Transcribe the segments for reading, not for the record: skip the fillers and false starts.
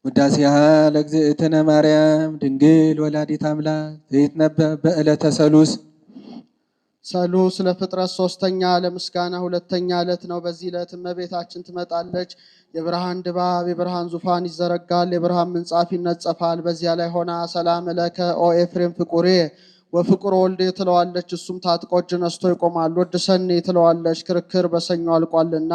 ውዳሴሃ ለእግዝእትነ ማርያም ድንግል ወላዲተ አምላክ ዘይትነበብ በዕለተ ሰሉስ። ሰሉስ ለፍጥረት ሶስተኛ ለምስጋና ሁለተኛ ዕለት ነው። በዚህ ዕለት እመቤታችን ትመጣለች። የብርሃን ድባብ የብርሃን ዙፋን ይዘረጋል፣ የብርሃን ምንጻፍ ይነጸፋል። በዚያ ላይ ሆና ሰላም ለከ ኦ ኤፍሬም ፍቁሬ ወፍቁር ወልዴ ትለዋለች። እሱም ታጥቆ እጅ ነስቶ ይቆማል። ወድሰኒ ትለዋለች። ክርክር በሰኞ አልቋልና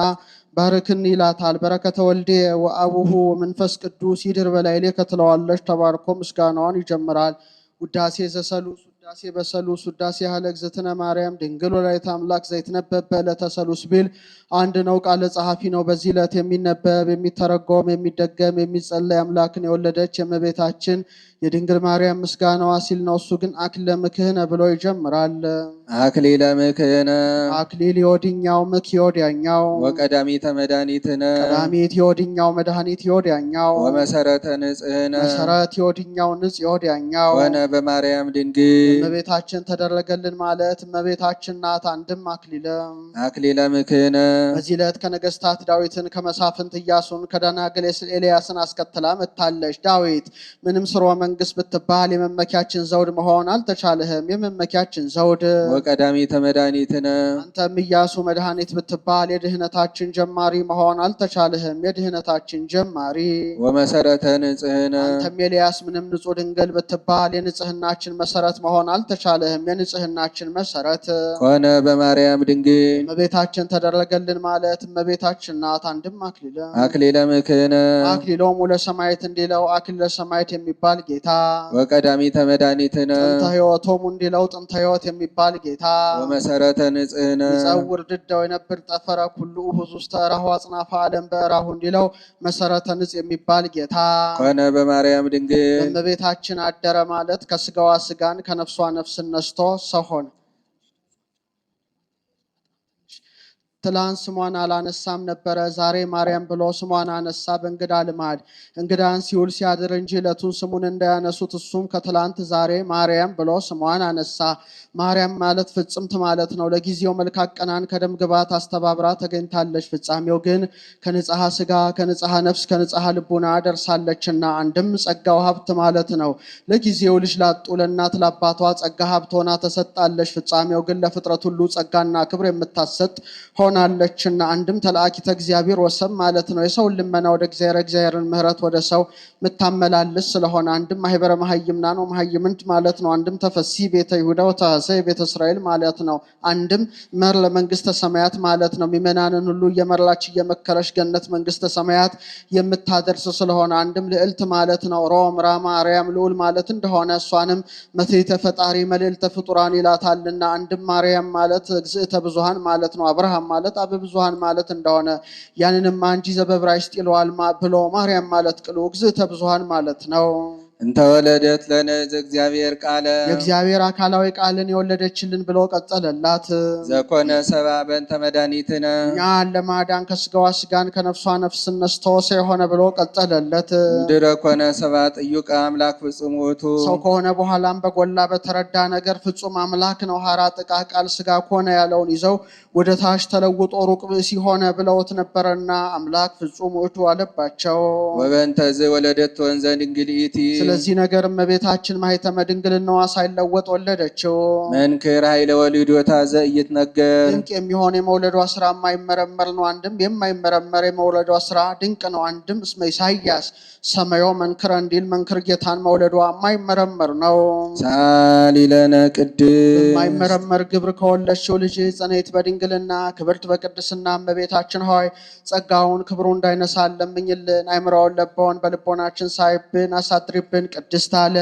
ባርክኒ ይላታል። በረከተ ወልዴ ወአቡሁ መንፈስ ቅዱስ ይድር በላዕሌከ ትለዋለች። ተባርኮ ምስጋናዋን ይጀምራል። ውዳሴ ዘሰሉስ ውዳሴ በሰሉስ ውዳሴ ያለ እግዝእትነ ማርያም ድንግል ወላዲተ አምላክ ዘይትነበብ በዕለተ ሰሉስ ቢል አንድ ነው፣ ቃለ ጸሐፊ ነው። በዚህ ዕለት የሚነበብ የሚተረጎም የሚደገም የሚጸለይ አምላክን የወለደች የእመቤታችን የድንግል ማርያም ምስጋናዋ ሲል ነው። እሱ ግን አክሊለ ምክህነ ብሎ ይጀምራል። አክሊለ ምክህነ አክሊል የወዲኛው ምክ የወዲያኛው ወቀዳሚተ መድኃኒትነ ቀዳሚት የወዲኛው መድኃኒት የወዲያኛው ወመሰረተ ንጽህነ መሰረት የወዲኛው ንጽ የወዲያኛው ሆነ በማርያም ድንግል እመቤታችን ተደረገልን ማለት እመቤታችን ናት። አንድም አክሊለ ምክህነ በዚህ ዕለት ከነገስታት ዳዊትን ከመሳፍንት ኢያሱን ከደናግል ኤልያስን አስከትላ መጥታለች። ዳዊት ምንም ስርወ መንግስት ብትባል የመመኪያችን ዘውድ መሆን አልተቻለህም። የመመኪያችን ዘውድ ወቀዳሚተ መድኃኒትነ አንተም ኢያሱ መድኃኒት ብትባል የድህነታችን ጀማሪ መሆን አልተቻለህም። የድህነታችን ጀማሪ ወመሰረተ ንጽህነ አንተም ኤልያስ ምንም ንጹሕ ድንግል ብትባል የንጽህናችን መሰረት መሆን አልተቻለህም። የንጽህናችን መሰረት ሆነ በማርያም ድንግል እመቤታችን ተደረገልን ማለት እመቤታችን ናት። አንድም አክሊለ ምክህነ አክሊሎሙ ለሰማዕት እንዲለው አክሊለ ሰማዕት የሚባል ጌታ ወቀዳሚተ መድኃኒትነ ጥንተ ሕይወቶሙ እንዲለው ጥንተ ሕይወት የሚባል ጌታ ወመሰረተ ንጽህነ ይጸውር ድዳው የነብር ጠፈረ ኩሉ ውእቱ ውስተ እራሁ አጽናፈ ዓለም በእራሁ እንዲለው መሰረተ ንጽ የሚባል ጌታ ሆነ በማርያም ድንግል እመቤታችን አደረ ማለት ከስጋዋ ስጋን ከነፍሷ ነፍስን ነስቶ ሰው ሆነ። ትላንት ስሟን አላነሳም ነበረ። ዛሬ ማርያም ብሎ ስሟን አነሳ። በእንግዳ ልማድ እንግዳን ሲውል ሲያድር እንጂ ዕለቱን ስሙን እንዳያነሱት እሱም ከትላንት ዛሬ ማርያም ብሎ ስሟን አነሳ። ማርያም ማለት ፍጽምት ማለት ነው። ለጊዜው መልካቅ ቀናን ከደም ግባት አስተባብራ ተገኝታለች። ፍጻሜው ግን ከንጽሐ ስጋ ከንጽሐ ነፍስ ከንጽሐ ልቡና ደርሳለችና አንድም ጸጋው ሀብት ማለት ነው። ለጊዜው ልጅ ላጡ ለእናት ለአባቷ ጸጋ ሀብት ሆና ተሰጣለች። ፍጻሜው ግን ለፍጥረት ሁሉ ጸጋና ክብር የምታሰጥ ሆናለችና አንድም ተላእኪተ እግዚአብሔር ወሰብ ማለት ነው። የሰውን ልመና ወደ እግዚአብሔርን ምሕረት ወደ ሰው ምታመላልስ ስለሆነ አንድም ማህበረ መሀይምና ነው መሀይምንት ማለት ነው። አንድም ተፈሲ ቤተ ይሁዳ ወተሐሰይ ቤተ እስራኤል ማለት ነው። አንድም መር ለመንግስተ ሰማያት ማለት ነው። ሚመናንን ሁሉ እየመራች እየመከረች ገነት መንግስተ ሰማያት የምታደርስ ስለሆነ አንድም ልዕልት ማለት ነው። ሮም ራማ አርያም ልዑል ማለት እንደሆነ እሷንም መትሕተ ፈጣሪ መልዕልተ ፍጡራን ይላታልና አንድም ማርያም ማለት እግዝእተ ብዙሃን ማለት ነው። አብርሃም ማለት አበ ብዙሃን ማለት እንደሆነ ያንንም አንጂ ዘበብራይስጥ ይለዋል ብሎ ማርያም ማለት ቅሉ እግዝእተ ብዙሃን ማለት ነው። እንተወለደት ለነ እግዚአብሔር ቃለ የእግዚአብሔር አካላዊ ቃልን የወለደችልን ብሎ ቀጸለላት። ዘኮነ ሰባ በእንተ መድኃኒትነ እኛን ለማዳን ከስጋዋ ስጋን ከነፍሷ ነፍስን ነስቶ ሰው የሆነ ብሎ ቀጸለለት። እንድረ ኮነ ሰባ ጥዩቅ አምላክ ፍጹም ውእቱ ሰው ከሆነ በኋላም በጎላ በተረዳ ነገር ፍጹም አምላክ ነው። ሐራ ጥቃ ቃል ስጋ ከሆነ ያለውን ይዘው ወደ ታች ተለውጦ ሩቅ ብእሲ ሆነ ብለውት ነበረና አምላክ ፍጹም ውእቱ አለባቸው። ወበእንተዝ ወለደት ወንዘ ድንግልኢቲ ስለዚህ ነገር እመቤታችን ማኅተመ ድንግልናዋ ሳይለወጥ ወለደችው። መንክር ኃይለ ወልዶታ ዘኢይትነገር ድንቅ የሚሆን የመውለዷ ስራ የማይመረመር ነው። አንድም የማይመረመር የመውለዷ ስራ ድንቅ ነው። አንድም እስመ ኢሳይያስ ሰማዮ መንክረ እንዲል መንክር ጌታን መውለዷ የማይመረመር ነው። ሳሊለነ ቅድስ የማይመረመር ግብር ከወለድሽው ልጅ ጽኔት በድንግልና ክብርት በቅድስና እመቤታችን ሆይ ጸጋውን ክብሩ እንዳይነሳ ለምኝልን። አይምራውን ለባውን በልቦናችን ሳይብን አሳድሪብን። ቅድስት አለ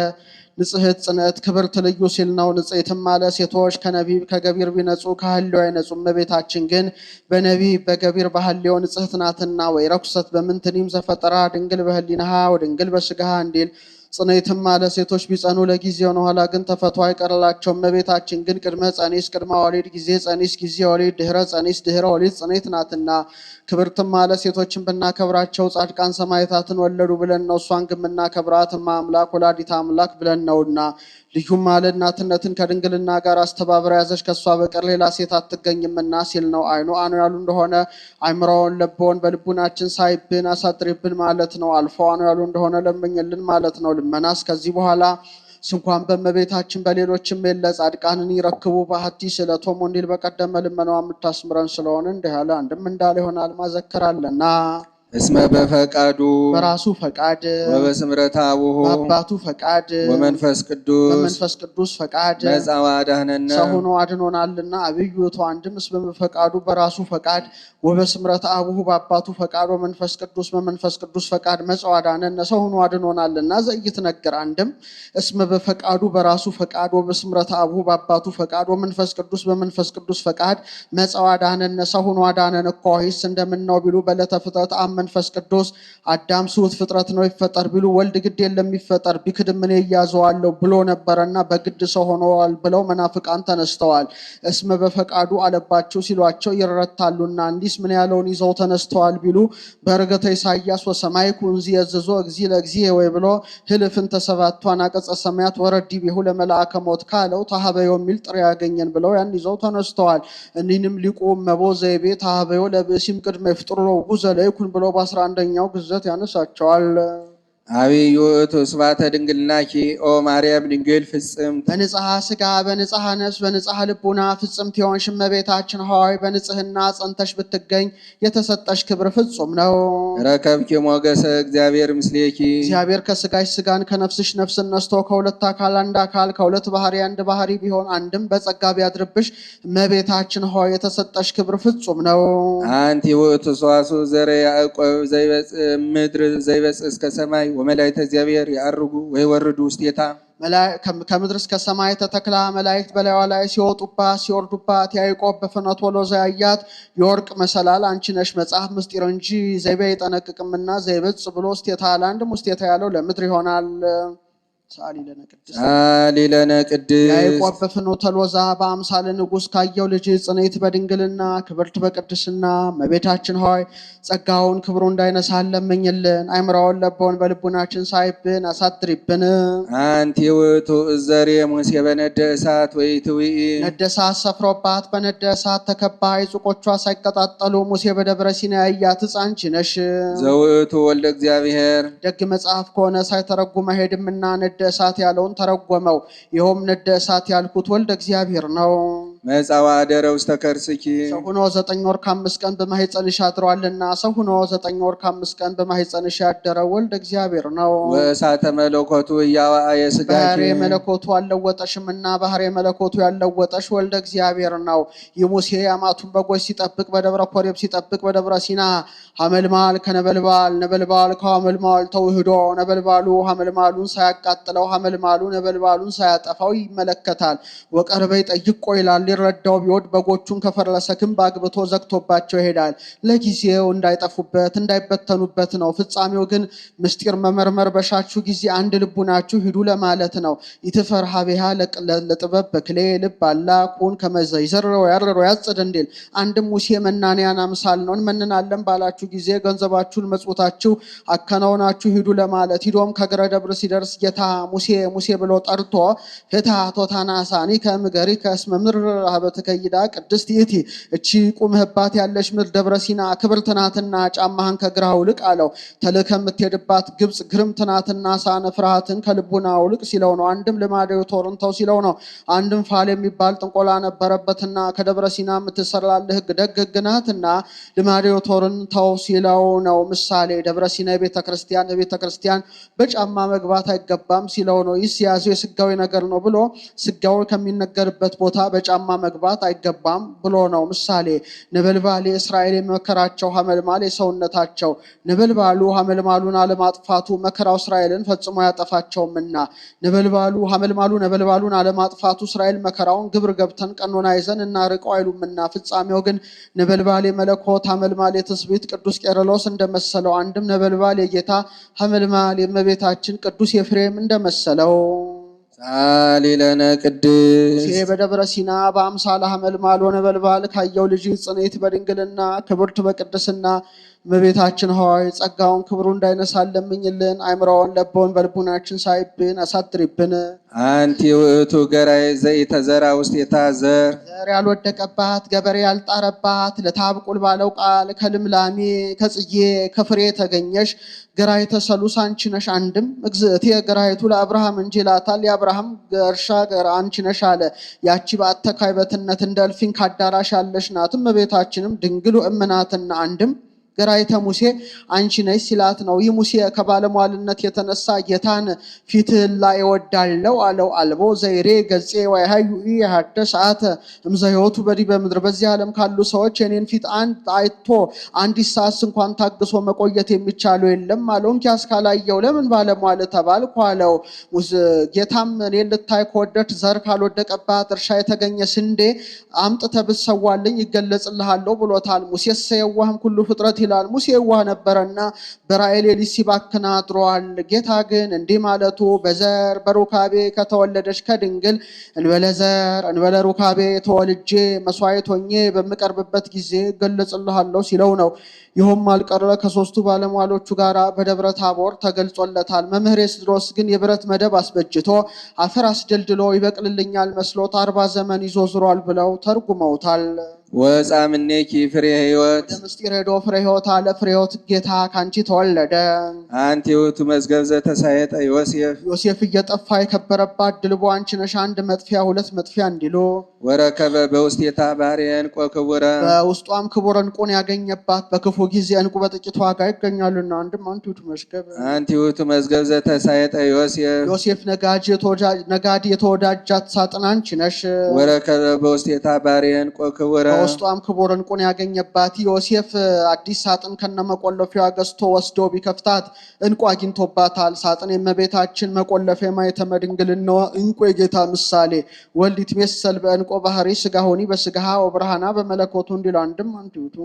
ንጽሕት ጽንዕት ክብርት ልዩ ሲል ነው። ንጽሕትም አለ ሴቶች ከነቢብ ከገቢር ቢነጹ ከህልዮ አይነጹም። እመቤታችን ግን በነቢብ በገቢር ባህልዮ ንጽሕት ናትና። ወይ ረኩሰት በምንትኒም ዘፈጠራ ድንግል በህሊናሃ ወድንግል በስጋሃ እንዲል ጽኔትም አለ ሴቶች ቢጸኑ ለጊዜው ነው፣ ኋላ ግን ተፈቶ አይቀርላቸውም። እመቤታችን ግን ቅድመ ጸኒስ ቅድመ ወሊድ፣ ጊዜ ጸኒስ ጊዜ ወሊድ፣ ድህረ ጸኒስ ድህረ ወሊድ ጽኔት ናትና። ክብርትም አለ ሴቶችን ብናከብራቸው ጻድቃን ሰማዕታትን ወለዱ ብለን ነው። እሷን ግን ብናከብራት እማ አምላክ ወላዲተ አምላክ ብለን ነውና። ልዩም አለ እናትነትን ከድንግልና ጋር አስተባብራ ያዘች ከእሷ በቀር ሌላ ሴት አትገኝምና ሲል ነው። አይኑ አኑ ያሉ እንደሆነ አይምሮውን ለቦውን በልቡናችን ሳይብን አሳድሪብን ማለት ነው። አልፎ አኑ ያሉ እንደሆነ ለምኝልን ማለት ነው። ልመናስ ከዚህ በኋላ ስንኳን በእመቤታችን በሌሎችም የለ ጻድቃንን ይረክቡ ባህቲ ስለቶም ወንዲል በቀደመ ልመናዋ የምታስምረን ስለሆነ እንዲህ ያለ አንድም እንዳለ ይሆናል ማዘከራለና እስመ በፈቃዱ በራሱ ፈቃድ ወበስምረተ አቡሁ በአባቱ ፈቃድ ወመንፈስ ቅዱስ ፈቃድ መጽአ ወአድኀነነ ሰው ሆኖ አድኖናልና። አብዩ ውእቱ አንድም እስመ በፈቃዱ በራሱ ፈቃድ ወበስምረተ አቡሁ በአባቱ ፈቃድ ወመንፈስ ቅዱስ ፈቃድ መጽአ ወአድኀነነ ሰው ሆኖ አድኖናልና። ዘኢይትነገር አንድም እስመ በፈቃዱ በራሱ ፈቃድ ወበስምረተ አቡሁ በአባቱ ፈቃድ ወመንፈስ ቅዱስ ፈቃድ መጽአ ወአድኀነነ ሰው ሆኖ አዳነን እኮ። ይህስ እንደምን ነው ቢሉ በዕለተ ፍጥረት መንፈስ ቅዱስ አዳም ስውት ፍጥረት ነው ይፈጠር ቢሉ ወልድ ግድ የለም ይፈጠር ቢክድም እኔ እያዘዋለሁ ብሎ ነበረና በግድ ሰው ሆነዋል ብለው መናፍቃን ተነስተዋል። እስመ በፈቃዱ አለባቸው ሲሏቸው ይረታሉና። እንዲስ ምን ያለውን ይዘው ተነስተዋል ቢሉ በዕርገተ ኢሳይያስ ወሰማይኩ እንዚየዝዞ እግዚእ ለእግዚእ ወይ ብሎ ህልፍን ተሰባቱ አናቀጸ ሰማያት ወረዲ ቢሁ ለመልአከ ሞት ካለው ታሃበዮ የሚል ጥሬ ያገኘን ብለው ያን ይዘው ተነስተዋል። እኒህንም ሊቁ መቦ ዘይቤ ታሃበዮ ለብእሲም ቅድመ ይፍጥሩ ጉዘ ለይኩን ብሎ በ11ኛው ግዘት ያነሳቸዋል። አብይ ውእቱ ስብሐተ ድንግልናኪ ኦ ማርያም ድንግል ፍጽምት በንጽሐ ስጋ በንጽሐ ነፍስ በንጽሐ ልቡና ፍጽምት የሆንሽ እመቤታችን ሆይ በንጽህና ጸንተሽ ብትገኝ የተሰጠሽ ክብር ፍጹም ነው። ረከብኪ ሞገሰ እግዚአብሔር ምስሌኪ እግዚአብሔር ከስጋሽ ስጋን ከነፍስሽ ነፍስን ነስቶ ከሁለት አካል አንድ አካል ከሁለት ባህሪ አንድ ባህሪ ቢሆን አንድም በጸጋ ቢያድርብሽ እመቤታችን ሆይ የተሰጠሽ ክብር ፍጹም ነው። አንቲ ውእቱ ሰዋስው ዘረ ያዕቆብ ዘይበጽእ ምድር ዘይበጽእ እስከ ሰማይ ወመላእክተ እግዚአብሔር ያርጉ ወይወርዱ ውስቴታ ከምድር እስከ ሰማይ ተተክላ መላእክት በላይዋ ላይ ሲወጡባት ሲወርዱባት ያዕቆብ በፍኖተ ሎዛ ያያት የወርቅ መሰላል አንቺ ነሽ። መጽሐፍ ምስጢር እንጂ ዘይቤ አይጠነቅቅምና ዘይበጽ ብሎ ውስቴታ ለአንድም ውስቴታ ያለው ለምድር ይሆናል። ሳሊለነ ቅድስ ያዕቆብ በፍኖተ ሎዛ በአምሳለ ንጉሥ ካየው ልጅ ጽኔት በድንግልና ክብርት በቅድስና እመቤታችን ሆይ ጸጋውን ክብሩ እንዳይነሳን ለምኝልን። አይምራውን ለቦውን በልቡናችን ሳይብን አሳድሪብን። አንቲ ውእቱ እዘሬ ሙሴ በነደ እሳት ወኢትውኢ ነደ እሳት ሰፍሮባት በነደ እሳት ተከባ ዕጾቆቿ ሳይቀጣጠሉ ሙሴ በደብረ ሲና ያያት ሕፃን አንቺ ነሽ። ዘውእቱ ወልደ እግዚአብሔር ደግ መጽሐፍ ከሆነ ሳይተረጉም አይሄድምና ነደ እሳት ያለውን ተረጎመው። ይኸውም ነደ እሳት ያልኩት ወልደ እግዚአብሔር ነው። መጽአ ወአደረ ውስተ ከርስኪ ሰው ሆኖ 9 ወር ከ5 ቀን በማኅፀንሽ አድሯልና ሰው ሆኖ 9 ወር ከ5 ቀን በማኅፀንሽ ያደረ ወልደ እግዚአብሔር ነው። ወእሳተ መለኮቱ እያዋየ ሥጋኪ ባህሪ መለኮቱ አልለወጠሽምና ባህሪ መለኮቱ ያለወጠሽ ወልደ እግዚአብሔር ነው። የሙሴ አማቱን በጎች ሲጠብቅ በደብረ ኮሬብ ሲጠብቅ በደብረ ሲና ሐመልማል ከነበልባል ነበልባል ከሐመልማል ተውህዶ ነበልባሉ ሐመልማሉን ሳያቃጥለው ሐመልማሉ ነበልባሉን ሳያጠፋው ይመለከታል። ወቀርበይ ጠይቆ ይላል። ሊረዳው ቢወድ በጎቹን ከፈረሰ ግንብ አግብቶ ዘግቶባቸው ይሄዳል። ለጊዜው እንዳይጠፉበት እንዳይበተኑበት ነው። ፍጻሜው ግን ምስጢር መመርመር በሻችሁ ጊዜ አንድ ልቡ ናችሁ ሂዱ ለማለት ነው። ይትፈርሃ ቢሃ ለጥበብ በክሌ ልብ አላ ኩን ከመዘ ይዘርረው ያረረው ያጽድ እንዲል አንድም ሙሴ መናንያን አምሳል ነው። እንመንናለን ባላችሁ ጊዜ ገንዘባችሁን መጽውታችሁ አከናውናችሁ ሂዱ ለማለት ሂዶም ከግረ ደብር ሲደርስ ጌታ ሙሴ ሙሴ ብሎ ጠርቶ ፍታ ቶታናሳኒ ከምገሪ ከስመምር ሀበተ ከይዳ ቅድስት ይእቲ እቺ ቁምህባት ያለሽ ምድር ደብረ ሲና ክብርት ናትና ጫማህን ከግራ አውልቅ አለው። ተልከ የምትሄድባት ግብጽ ግርምት ናትና ሳነ ፍርሃትን ከልቡና አውልቅ ሲለው ነው። አንድም ልማደ ቶርን ተው ሲለው ነው። አንድም ፋል የሚባል ጥንቆላ ነበረበትና ከደብረ ሲና የምትሰራልህ ሕግ ደግ ሕግ ናትና ልማደ ቶርን ተው ሲለው ነው። ምሳሌ ደብረ ሲና የቤተ ክርስቲያን በጫማ መግባት አይገባም ሲለው ነው። ይህ ሲያዙ የስጋዊ ነገር ነው ብሎ ስጋዊ ከሚነገርበት ቦታ በጫማ መግባት አይገባም ብሎ ነው። ምሳሌ ነበልባል የእስራኤል የመከራቸው ሐመልማል የሰውነታቸው ነበልባሉ ሐመልማሉን አለማጥፋቱ መከራው እስራኤልን ፈጽሞ ያጠፋቸውምና ነበልባሉ ሐመልማሉ ነበልባሉን አለማጥፋቱ እስራኤል መከራውን ግብር ገብተን ቀኖና ይዘን እናርቀው አይሉምና ፍጻሜው ግን ነበልባል የመለኮት ሐመልማል የትስብእት ቅዱስ ቄርሎስ እንደመሰለው አንድም ነበልባል የጌታ ሐመልማል የእመቤታችን ቅዱስ ኤፍሬም እንደመሰለው ሳሊ ለነ ቅድስት ሙሴ በደብረ ሲና በአምሳለ ሐመልማል ወነበልባል ካየው ልጅ ጽኔት በድንግልና ክብርት በቅድስና እመቤታችን ሆይ ጸጋውን ክብሩ እንዳይነሳን ለምኝልን። አይምሮውን ለቦውን በልቡናችን ሳይብን አሳድሪብን። አንቲ ውእቱ ገራይ ዘኢተዘራ ውስቴታ ዘር ያልወደቀባት ገበሬ ያልጣረባት ለታብቁል ባለው ቃል ከልምላሜ ከጽጌ ከፍሬ ተገኘሽ ገራይተ ሰሉስ አንቺ ነሽ። አንድም እግዝእቴ ገራይቱ ለአብርሃም እንጂ ይላታል። የአብርሃም እርሻ አንቺ ነሽ አለ። ያቺ በአተካይበትነት እንደ እልፍኝ ካዳራሽ ያለሽ ናት። እመቤታችንም ድንግሉ እምናትና አንድም ገራይተ ሙሴ አንቺ ነሽ ሲላት ነው። ይህ ሙሴ ከባለሟልነት የተነሳ ጌታን ፊትህን ላይ እወዳለሁ አለው። አልቦ ዘይሬ ገጼ ወይሃዩ ይሃደ ሰዓተ እምዘህይወቱ በዲበ ምድር በዚህ ዓለም ካሉ ሰዎች የኔን ፊት አይቶ አንዲት ሰዓት እንኳን ታግሶ መቆየት የሚቻለው የለም አለው። እንኪያስ ካላየው ለምን ባለሟል ተባልኩ አለው። ጌታም እኔን ልታይ ከወደድክ ዘር ካልወደቀባት እርሻ የተገኘ ስንዴ አምጥተህ ብትሰዋልኝ ይገለጽልሃለሁ ብሎታል። ሙሴስ የዋህም ኩሉ ፍጥረት ይላል። ሙሴ የዋህ ነበረና በራእይ ሌሊት ሲባክን አድሯል። ጌታ ግን እንዲህ ማለቱ በዘር በሩካቤ ከተወለደች ከድንግል እንበለ ዘር እንበለ ሩካቤ ተወልጄ መስዋዕት ሆኜ በምቀርብበት ጊዜ እገለጽልሃለሁ ሲለው ነው። ይኸውም አልቀረ ከሶስቱ ባለሟሎቹ ጋር በደብረ ታቦር ተገልጾለታል። መምህር ኤስድሮስ ግን የብረት መደብ አስበጅቶ አፈር አስደልድሎ ይበቅልልኛል መስሎት 40 ዘመን ይዞ ዙሯል ብለው ተርጉመውታል። ወጻምኔኪ ፍሬ ሕይወት ምስጢር ሄዶ ፍሬ ሕይወት አለ። ፍሬ ሕይወት ጌታ ካንቺ ተወለደ። አንቲ ውእቱ መዝገብ ዘተሳየጠ ዮሴፍ ዮሴፍ እየጠፋ የከበረባት ድልቦ አንቺ ነሽ። አንድ መጥፊያ ሁለት መጥፊያ እንዲሉ ወረከበ በውስቴታ ባህርየ ዕንቆ ክቡረ በውስጧም ክቡር ዕንቁን ያገኘባት በክፉ ጊዜ ዕንቁ በጥቂት ዋጋ ይገኛሉና አንድም አንቲ ውእቱ መዝገብ አንቲ ውእቱ መዝገብ ዘተሳየጠ ዮሴፍ ዮሴፍ ነጋዲ የተወዳጃት ሳጥን አንቺ ነሽ። ወረከበ በውስቴታ ባህርየ ዕንቆ ክቡረ በውስጧም ክቡር ዕንቁን ያገኘባት ዮሴፍ አዲስ ሳጥን ከነመቆለፊያ ገዝቶ ወስዶ ቢከፍታት ዕንቁ አግኝቶባታል። ሳጥን የእመቤታችን መቆለፊያ ማኅተመ ድንግልናዋ ዕንቁ የጌታ ምሳሌ ወልድ ይትሜሰል በዕንቆ ባህሪ ሥጋሆኒ በሥጋሃ ወብርሃና በመለኮቱ እንዲል አንድም አንቲ ውእቱ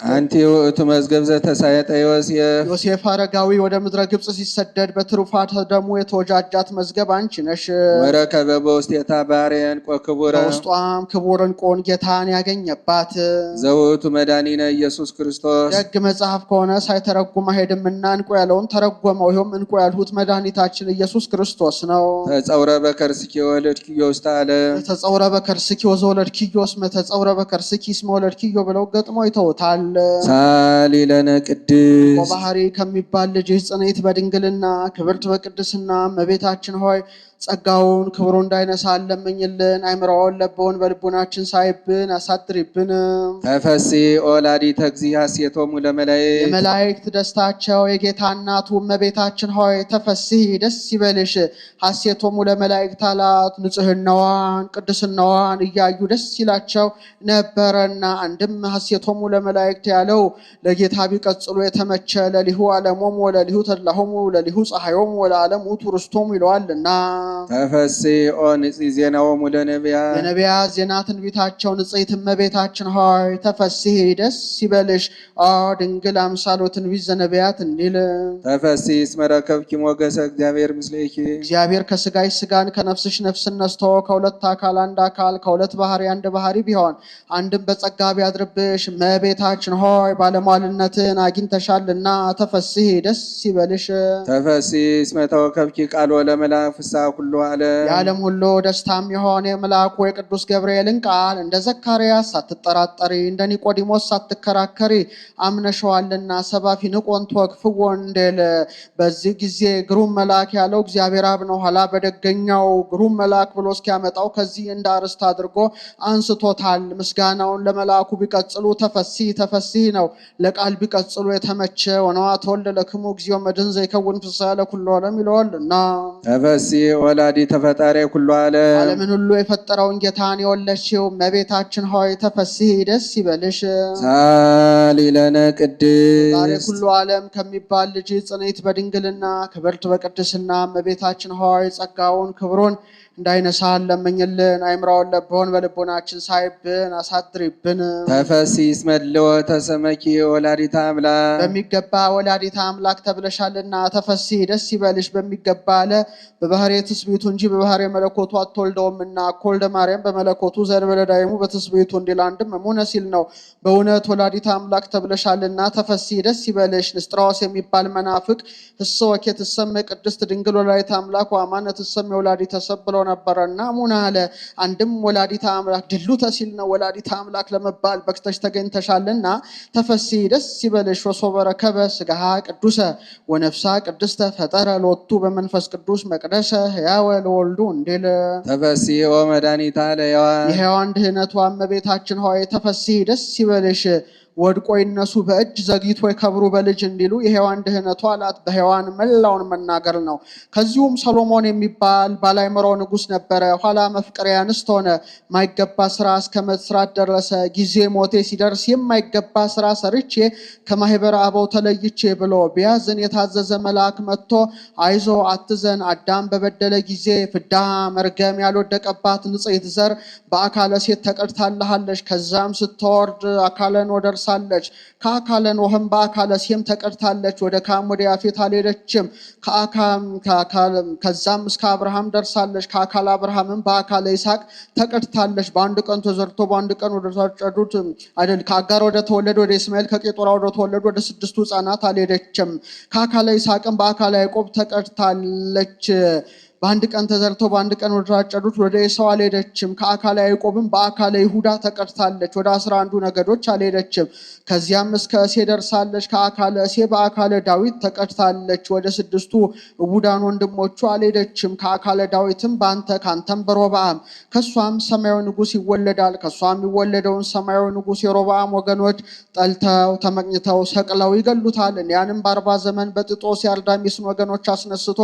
አንቲ ውእቱ መዝገብ ዘተሳየጠ ዮሴፍ ዮሴፍ አረጋዊ ወደ ምድረ ግብጽ ሲሰደድ በትሩፋት ደሙ የተወጃጃት መዝገብ አንቺ ነሽ። ወረከበ በውስቴታ ባህርየ ዕንቆ ክቡረ በውስጧም ክቡር ዕንቁን ጌታን ያገኘባት ዘውእቱ መድኃኒነ ኢየሱስ ክርስቶስ ደግ መጽሐፍ ከሆነ ሳይተረጉም አይሄድምና ዕንቁ ያለውን ተረጎመው። ይኸውም ዕንቁ ያልሁት መድኃኒታችን ኢየሱስ ክርስቶስ ነው። ተጸውረ በከርስኪ ወለድኪዮ ውስተ ዓለም ተጸውረ በከርስኪ ወዘወለድኪዮ እስመ ተጸውረ በከርስኪ እስመ ወለድኪዮ ብለው ገጥሞ ይተውታል። ሳሊ ለነ ቅድስት ባህሪ ከሚባል ልጅሽ ጽኔት በድንግልና ክብርት በቅድስና እመቤታችን ሆይ ጸጋውን ክብሩ እንዳይነሳ ለምኝልን። አይምሮውን ለቦውን በልቡናችን ሳይብን አሳድሪብን። ተፈሲ ኦላዲተ እግዚእ ሐሴቶሙ ለመላእክት የመላእክት ደስታቸው የጌታ እናቱ እመቤታችን ሆይ ተፈሲ ደስ ይበልሽ። ሐሴቶሙ ለመላእክት አላት ንጽህናዋን ቅድስናዋን እያዩ ደስ ይላቸው ነበረና አንድም ሐሴቶሙ ለመላእክት ያለው ለጌታ ቢቀጽሉ የተመቸ ለሊሁ ዓለሞሙ ወለሊሁ ተድላሆሙ ለሊሁ ፀሐዮሙ ወለዓለም ውእቱ ርስቶሙ ይለዋልና ተፈሲ ኦ ንጽሕ ዜናዎሙ ለነቢያት የነቢያት ዜና ትንቢታቸው ንጽሕት እመቤታችን ሆይ ተፈሲ ደስ ይበልሽ። ኦ ድንግል አምሳሎ ትንቢት ዘነቢያት እንዲል ተፈሲ እስመ ረከብኪ ሞገሰ እግዚአብሔር ምስሌኪ እግዚአብሔር ከስጋሽ ስጋን ከነፍስሽ ነፍስን ነስቶ ከሁለት አካል አንድ አካል ከሁለት ባህሪ አንድ ባህሪ ቢሆን አንድም በጸጋ ቢያድርብሽ እመቤታችን ሆይ ባለሟልነትን አግኝተሻልና ተፈሲ ደስ ይበልሽ። ተፈሲ እስመ ተወከብኪ ቃሎ ለመልአክ ፍስሐ ኩሉ ዓለም የዓለም ሁሉ ደስታም የሆነ የመልአኩ የቅዱስ ገብርኤልን ቃል እንደ ዘካርያስ ሳትጠራጠሪ እንደ ኒቆዲሞስ ሳትከራከሪ አምነሸዋልና ሰባፊ ንቆን ተወክፍዎ እንዴል። በዚህ ጊዜ ግሩም መልአክ ያለው እግዚአብሔር አብ ነው። ኋላ በደገኛው ግሩም መልአክ ብሎ እስኪያመጣው ከዚህ እንደ አርስት አድርጎ አንስቶታል። ምስጋናውን ለመልአኩ ቢቀጽሉ ተፈሲ ተፈስሒ ነው። ለቃል ቢቀጽሉ የተመቸ ወነዋ ተወልደ ለክሙ እግዚኦ መድኅን ዘይከውን ፍስሐ ለኩሉ ዓለም ይለዋልና። ተፈስሒ ወላዲተ ፈጣሪ ኩሉ ዓለም ዓለምን ሁሉ የፈጠረውን ጌታን የወለድሽው እመቤታችን ሆይ ተፈስሒ ደስ ይበልሽ። ሳሊ ለነ ቅድስት ዛሬ ኩሉ ዓለም ከሚባል ልጅ ጽኔት በድንግልና ክብርት በቅድስና እመቤታችን ሆይ ጸጋውን ክብሩን እንዳይነሳን ለምኝልን። አይምራውን ለብሆን በልቦናችን ሳይብን አሳድሪብን። ተፈስሒ እስመ ድልወተ ሰመኪ ወላዲተ አምላክ በሚገባ ወላዲተ አምላክ ተብለሻልና ተፈስሒ ደስ ይበልሽ። በሚገባ አለ በባህርየ ትስብእቱ እንጂ በባህርየ መለኮቱ አትወልደውምና ኮልደ ማርያም በመለኮቱ ዘእንበለ ዳይሙ በትስብእቱ እንዲል አንድም እሙነ ሲል ነው። በእውነት ወላዲተ አምላክ ተብለሻልና ተፈስሒ ደስ ይበልሽ። ንስጥራዎስ የሚባል መናፍቅ ህስወኬ ትሰመ ቅድስት ድንግል ወላዲተ አምላክ ወአማነ ትሰመ ወላዲተ ሰብ ብሎ ነበረና ሙና አለ። አንድም ወላዲተ አምላክ ድሉተ ሲል ነው። ወላዲተ አምላክ ለመባል በክተሽ ተገኝተሻልና ተፈስሒ ደስ ይበልሽ። ወሶበ ረከበ ሥጋሃ ቅዱሰ ወነፍሳ ቅድስተ ፈጠረ ሎቱ በመንፈስ ቅዱስ መቅደሰ ሕያወ ለወልዱ እንዲል ተፈስሒ ወመድኃኒተ ለሕያዋን የሕያዋን ድኅነቷ እመቤታችን ሆይ ተፈስሒ ደስ ይበልሽ። ወድቆ ይነሱ በእጅ ዘግይቶ የከብሩ በልጅ እንዲሉ የሔዋን ድኅነቷ አላት። በሔዋን መላውን መናገር ነው። ከዚሁም ሰሎሞን የሚባል ባላይምሮ ንጉሥ ነበረ። ኋላ መፍቀሬ አንስት ሆነ። ማይገባ ስራ እስከ መስራት ደረሰ። ጊዜ ሞቴ ሲደርስ የማይገባ ስራ ሰርቼ ከማህበረ አበው ተለይቼ ብሎ ቢያዝን የታዘዘ መልአክ መጥቶ አይዞ አትዘን፣ አዳም በበደለ ጊዜ ፍዳ መርገም ያልወደቀባት ንጽሕት ዘር በአካለ ሴት ተቀድታለሃለች። ከዛም ስትወርድ አካለ ኖህ ደርሳለች። ከአካለ ኖህም በአካለ ሴም ተቀድታለች። ወደ ካም ወደ ያፌት አልሄደችም። ከዛም እስከ አብርሃም ደርሳለች። ከአካለ አብርሃምም በአካለ ይስሐቅ ተቀድታለች። በአንድ ቀን ተዘርቶ በአንድ ቀን ወደ ታጨዱት አይደል ከአጋር ወደ ተወለደ ወደ እስማኤል ከቄጦራ ወደ ተወለዱ ወደ 6ቱ ሕፃናት አልሄደችም። ከአካለ ይስሐቅም በአካለ ያዕቆብ ተቀድታለች። በአንድ ቀን ተዘርተው በአንድ ቀን ወደ ታጨዱት ወደ ኤሳው አልሄደችም። ከአካለ ያዕቆብም በአካለ ይሁዳ ተቀድታለች። ወደ 11 ነገዶች አልሄደችም። ከዚያም እስከ እሴ ደርሳለች። ከአካለ እሴ በአካለ ዳዊት ተቀድታለች። ወደ 6ቱ ዕቡዳን ወንድሞቹ አልሄደችም። ከአካለ ዳዊትም በአንተ ካንተም በሮብዓም ከሷም ሰማያዊ ንጉሥ ይወለዳል። ከሷም የሚወለደውን ሰማያዊ ንጉሥ የሮብዓም ወገኖች ጠልተው ተመቅኝተው ሰቅለው ይገሉታል። እኒያንም በ40 ዘመን በጥጦስ የአርዳሚስን ወገኖች አስነስቶ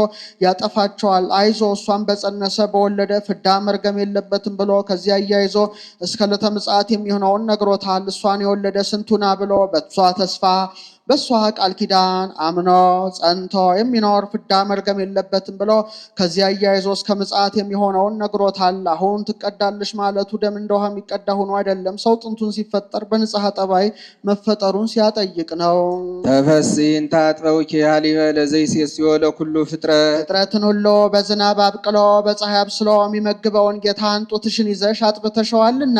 ያጠፋቸዋል። አይዞ እሷን በጸነሰ በወለደ ፍዳ መርገም የለበትም ብሎ ከዚያ አያይዞ እስከ ዕለተ ምጽአት የሚሆነውን ነግሮታል። እሷን የወለደ ስንቱና ብሎ በሷ ተስፋ በሷ ቃል ኪዳን አምኖ ጸንቶ የሚኖር ፍዳ መርገም የለበትም ብሎ ከዚያ አያይዞ እስከ ምጽአት የሚሆነውን ነግሮታል። አሁን ትቀዳለሽ ማለቱ ደም እንደ ውሃ የሚቀዳ ሆኖ አይደለም። ሰው ጥንቱን ሲፈጠር በንጽሐ ጠባይ መፈጠሩን ሲያጠይቅ ነው። ተፈስሒ እንተ አጥበውኪ ሀሊበ ለዘይሴስዮ ለኩሉ ፍጥረትን ሁሉ በዝናብ አብቅሎ በፀሐይ አብስሎ የሚመግበውን ጌታን ጡትሽን ይዘሽ አጥብተሸዋልና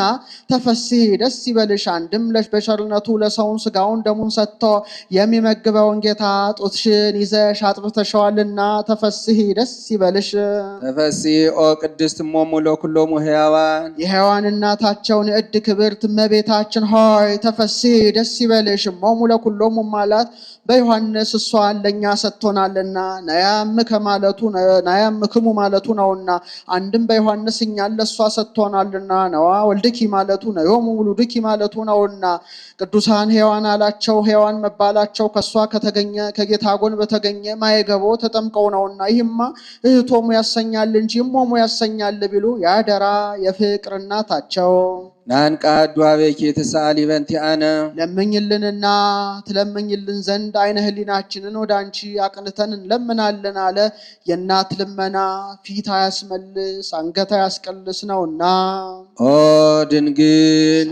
ተፈስሒ ደስ ይበልሽ። አንድም በቸርነቱ ለሰውን ስጋውን ደሙን ሰጥቶ የሚመግበውን ጌታ ጡትሽን ይዘሽ አጥብተሸዋልና ተፈስሒ ደስ ይበልሽ። ተፈስሒ ኦ ቅድስት እሞሙ ለኩሎሙ ሕያዋን የሕያዋን እናታቸው ንዕድ ክብርት እመቤታችን ሆይ ተፈስሒ ደስ ይበልሽ። እሞሙ ለኩሎሙ ማለት በዮሐንስ እሷን ለእኛ ሰጥቶናልና ናያምክሙ ማለቱ ነውና፣ አንድም በዮሐንስ እኛን ለእሷ ሰጥቶናልና ነዋ ወልድኪ ማለቱ ነዮሙ ውሉድኪ ማለቱ ነውና ቅዱሳን ሕያዋን አላቸው። ሕያዋን መባላቸው ከእሷ ከተገኘ ከጌታ ጎን በተገኘ ማየገቦ ተጠምቀው ነውና፣ ይህማ እህቶሙ ያሰኛል እንጂ እሞሙ ያሰኛል ቢሉ ያደራ የፍቅር እናታቸው ናንቃ ዱአቤኪ ትስአሊ በእንቲአነ ለምኝልንና ትለምኝልን ዘንድ አይነ ህሊናችንን ወደ አንቺ አቅንተን እንለምናለን አለ። የእናት ልመና ፊት አያስመልስ አንገት አያስቀልስ ነውና። ኦ ድንግል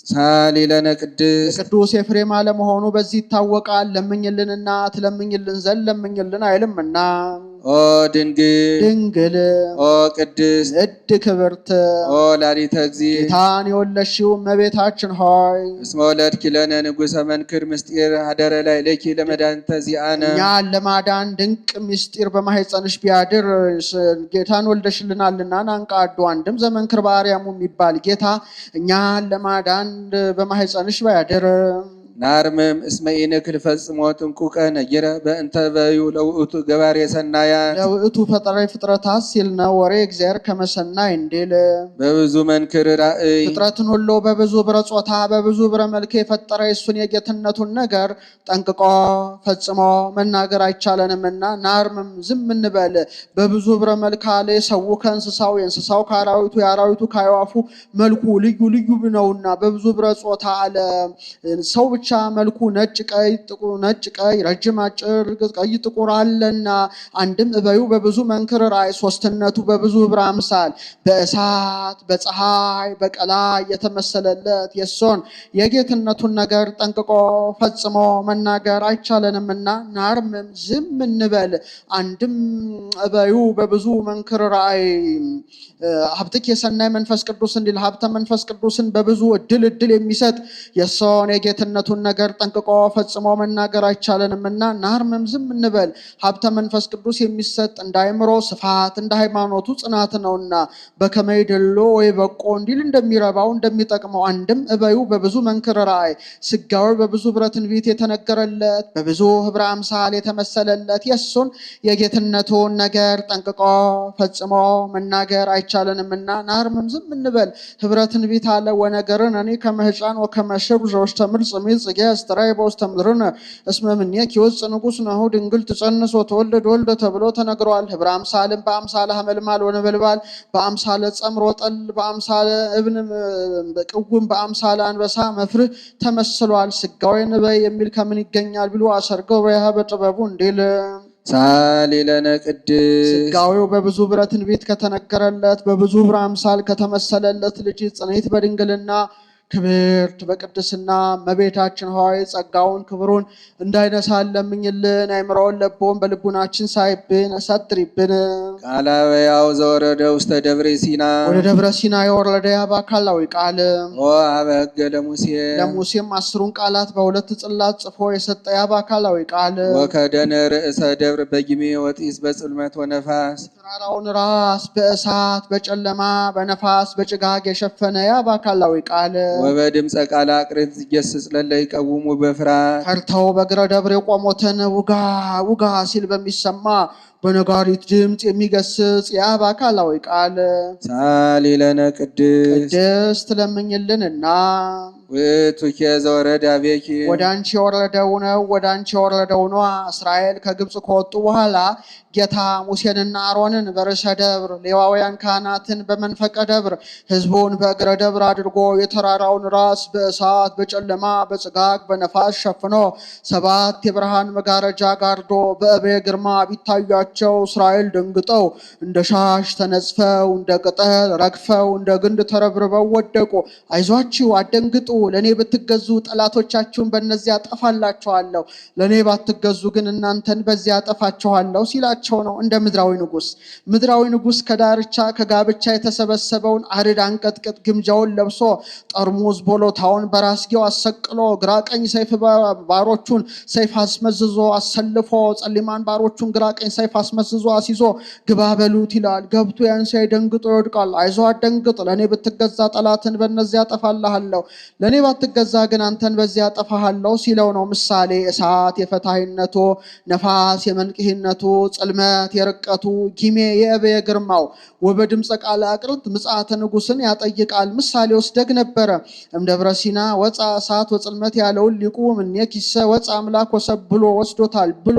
ሳሊ ለነ ቅድስት የቅዱስ ኤፍሬም አለመሆኑ በዚህ ይታወቃል። ለምኝልንና ትለምኝልን ዘንድ ለምኝልን አይልምና። ኦ ድንግል ኦ ቅድስት ንዕድ ክብርት ኦ ወላዲተ እግዚእ ጌታን የወለድሽው እመቤታችን ሆይ እስመ ወለድኪ ለነ ንጉሠ መንክር ምስጢር ሀደረ ላዕሌኪ ለመድኃኒተ ዚአነ እኛን ለማዳን ድንቅ ምስጢር በማኅፀንሽ ቢያድር ጌታን ወልደሽልናልና። ናንቃዱ አንድም ዘመንክር በአርያሙ የሚባል ጌታ እኛን ለማዳን በማኅፀንሽ ቢያድር ናርምም እስመ ኢንክል ፈጽሞ ጥንቁቀ ነጊረ በእንተ በዩ ለውእቱ ገባሬ ሰናያት ለውእቱ ፈጣሪ ፍጥረታት ሲል ነው። ወሬ እግዚአብሔር ከመሰናይ እንዲል በብዙ መንክር ራእይ ፍጥረትን ሁሉ በብዙ ብረ ጾታ በብዙ ብረ መልክ የፈጠረ የሱን የጌትነቱን ነገር ጠንቅቆ ፈጽሞ መናገር አይቻለንምና ናርምም ዝም እንበል። በብዙ ብረ መልክ አለ። የሰው ከእንስሳው የእንስሳው ከአራዊቱ የአራዊቱ ከአዕዋፉ መልኩ ልዩ ልዩ ነውና በብዙ ብረ ጾታ አለ። ሰው ብቻ መልኩ ነጭ ቀይ ረጅም አጭር ቀይ ጥቁር አለና አንድም እበዩ በብዙ መንክር ራእይ ሶስትነቱ በብዙ ህብረ አምሳል በእሳት በፀሐይ በቀላይ የተመሰለለት የሶን የጌትነቱን ነገር ጠንቅቆ ፈጽሞ መናገር አይቻለንምና ናርምም ዝም እንበል። አንድም እበዩ በብዙ መንክር ራእይ ሀብትክ የሰናይ መንፈስ ቅዱስ እንዲል ሀብተ መንፈስ ቅዱስን በብዙ እድል የሚሰጥ የሶን የጌትነቱን ነገር ጠንቅቆ ፈጽሞ መናገር አይቻለንምና ናርምም ዝም እንበል። ሀብተ መንፈስ ቅዱስ የሚሰጥ እንደ አእምሮ ስፋት እንደ ሃይማኖቱ ጽናት ነውና በከመይ ደሎ ወይ በቆ እንዲል እንደሚረባው እንደሚጠቅመው አንድም እበዩ በብዙ መንክር ራእይ ስጋዊ በብዙ ብረ ትንቢት የተነገረለት በብዙ ህብረ አምሳል የተመሰለለት የሱን የጌትነቱን ነገር ጠንቅቆ ፈጽሞ መናገር አይቻለንምና ናርምም ዝም እንበል። ህብረ ትንቢት አለ ወነገርን እኔ ከመህጫን ወከመሸብ ዘውስተ ምድር ጽሜት ጽጌ አስተራይ በውስተ ምድርነ እስመ ምኔክ ይወፅእ ንጉሥ ነሁ ድንግል ትጸንስ ወተወልድ ወልደ ተብሎ ተነግሯል። ህብረ አምሳልን በአምሳለ ሐመልማል ወነበልባል በአምሳለ ጸምሮ ጠል በአምሳለ እብን ቅውም በአምሳለ አንበሳ መፍርህ ተመስሏል። ስጋዊ ንበይ የሚል ከምን ይገኛል ቢሉ አሰርገው በያህ በጥበቡ እንዲል ሳሊ ለነ ቅድስ ስጋዊው በብዙ ብረ ትንቢት ከተነገረለት በብዙ ብረ አምሳል ከተመሰለለት ልጅ ጽኔት በድንግልና ክብርት በቅድስና እመቤታችን ሆይ ጸጋውን ክብሩን እንዳይነሳን ለምኝልን። አይምሮውን ለቦን በልቡናችን ሳይብን አሳድሪብን። ቃላውያው ዘወረደ ውስተ ደብረ ሲና ወደ ደብረ ሲና የወረደ በአካላዊ ቃል አበገ ለሙሴም 10ን ቃላት በሁለት ጽላት ጽፎ የሰጠ በአካላዊ ቃል ወከደነ ርእሰ ደብር በጊሜ ወጢስ በጽልመት ወነፋስ ተራራውን ራስ በእሳት በጨለማ በነፋስ በጭጋግ የሸፈነ በአካላዊ ቃል ወበድምፀ ቃል አቅርት ይገስጽ ለለ ይቀውሙ በፍርሃት ፈርተው በእግረ ደብር የቆሙትን ውጋ ውጋ ሲል በሚሰማ በነጋሪት ድምፅ የሚገስጽ በአካላዊ ቃል ሳሊ ለነ ቅድስት ለምኝልንና ውእቱኬ ዘወረደ አቤኪ ወደ አንቺ የወረደው ነው። ወደ አንቺ የወረደው ነው። እስራኤል ከግብፅ ከወጡ በኋላ ጌታ ሙሴንና አሮንን በርዕሰ ደብር ሌዋውያን ካህናትን በመንፈቀ ደብር ሕዝቡን በእግረ ደብር አድርጎ የተራራውን ራስ በእሳት በጨለማ በጭጋግ በነፋስ ሸፍኖ 7 የብርሃን መጋረጃ ጋርዶ በእብየ ግርማ ቢታያቸው እስራኤል ደንግጠው እንደ ሻሽ ተነጽፈው እንደ ቅጠል ረግፈው እንደ ግንድ ተረብርበው ወደቁ። አይዟችሁ አደንግጡ፣ ለእኔ ብትገዙ ጠላቶቻችሁን በእነዚያ አጠፋላችኋለሁ፣ ለእኔ ባትገዙ ግን እናንተን በዚያ አጠፋችኋለሁ ሲላቸው ነው። እንደ ምድራዊ ንጉሥ ከዳርቻ ከጋብቻ የተሰበሰበውን አርድ አንቀጥቅጥ ግምጃውን ለብሶ ጠርሙዝ ቦሎታውን በራስጌው አሰቅሎ ግራ ቀኝ ሰይፍ ባሮቹን ሰይፍ አስመዝዞ አሰልፎ ጸሊማን ባሮቹን ግራ ቀኝ ሰይፍ አስመዝዞ አስይዞ ግባ በሉት ይላል። ገብቶ ያን ሲያይ ደንግጦ ይወድቃል። አይዞ አደንግጥ፣ ለእኔ ብትገዛ ጠላትን በእነዚያ አጠፋልሃለሁ፣ ለእኔ ባትገዛ ግን አንተን በዚያ አጠፋሃለሁ ሲለው ነው። ምሳሌ እሳት የፈታሂነቱ፣ ነፋስ የመንቅሂነቱ፣ ጽልመት የርቀቱ፣ ጊሜ የእብየ ግርማው ወበድምፀ ቃል አቅርት ምጽአተ ንጉሥን ያጠይቃል። ምሳሌ ወስደግ ነበረ እምደብረ ሲና ወፃ እሳት ወጽልመት ያለውን ሊቁ ምኔክ ይሰ ወፃ አምላክ ወሰብ ብሎ ወስዶታል ብሎ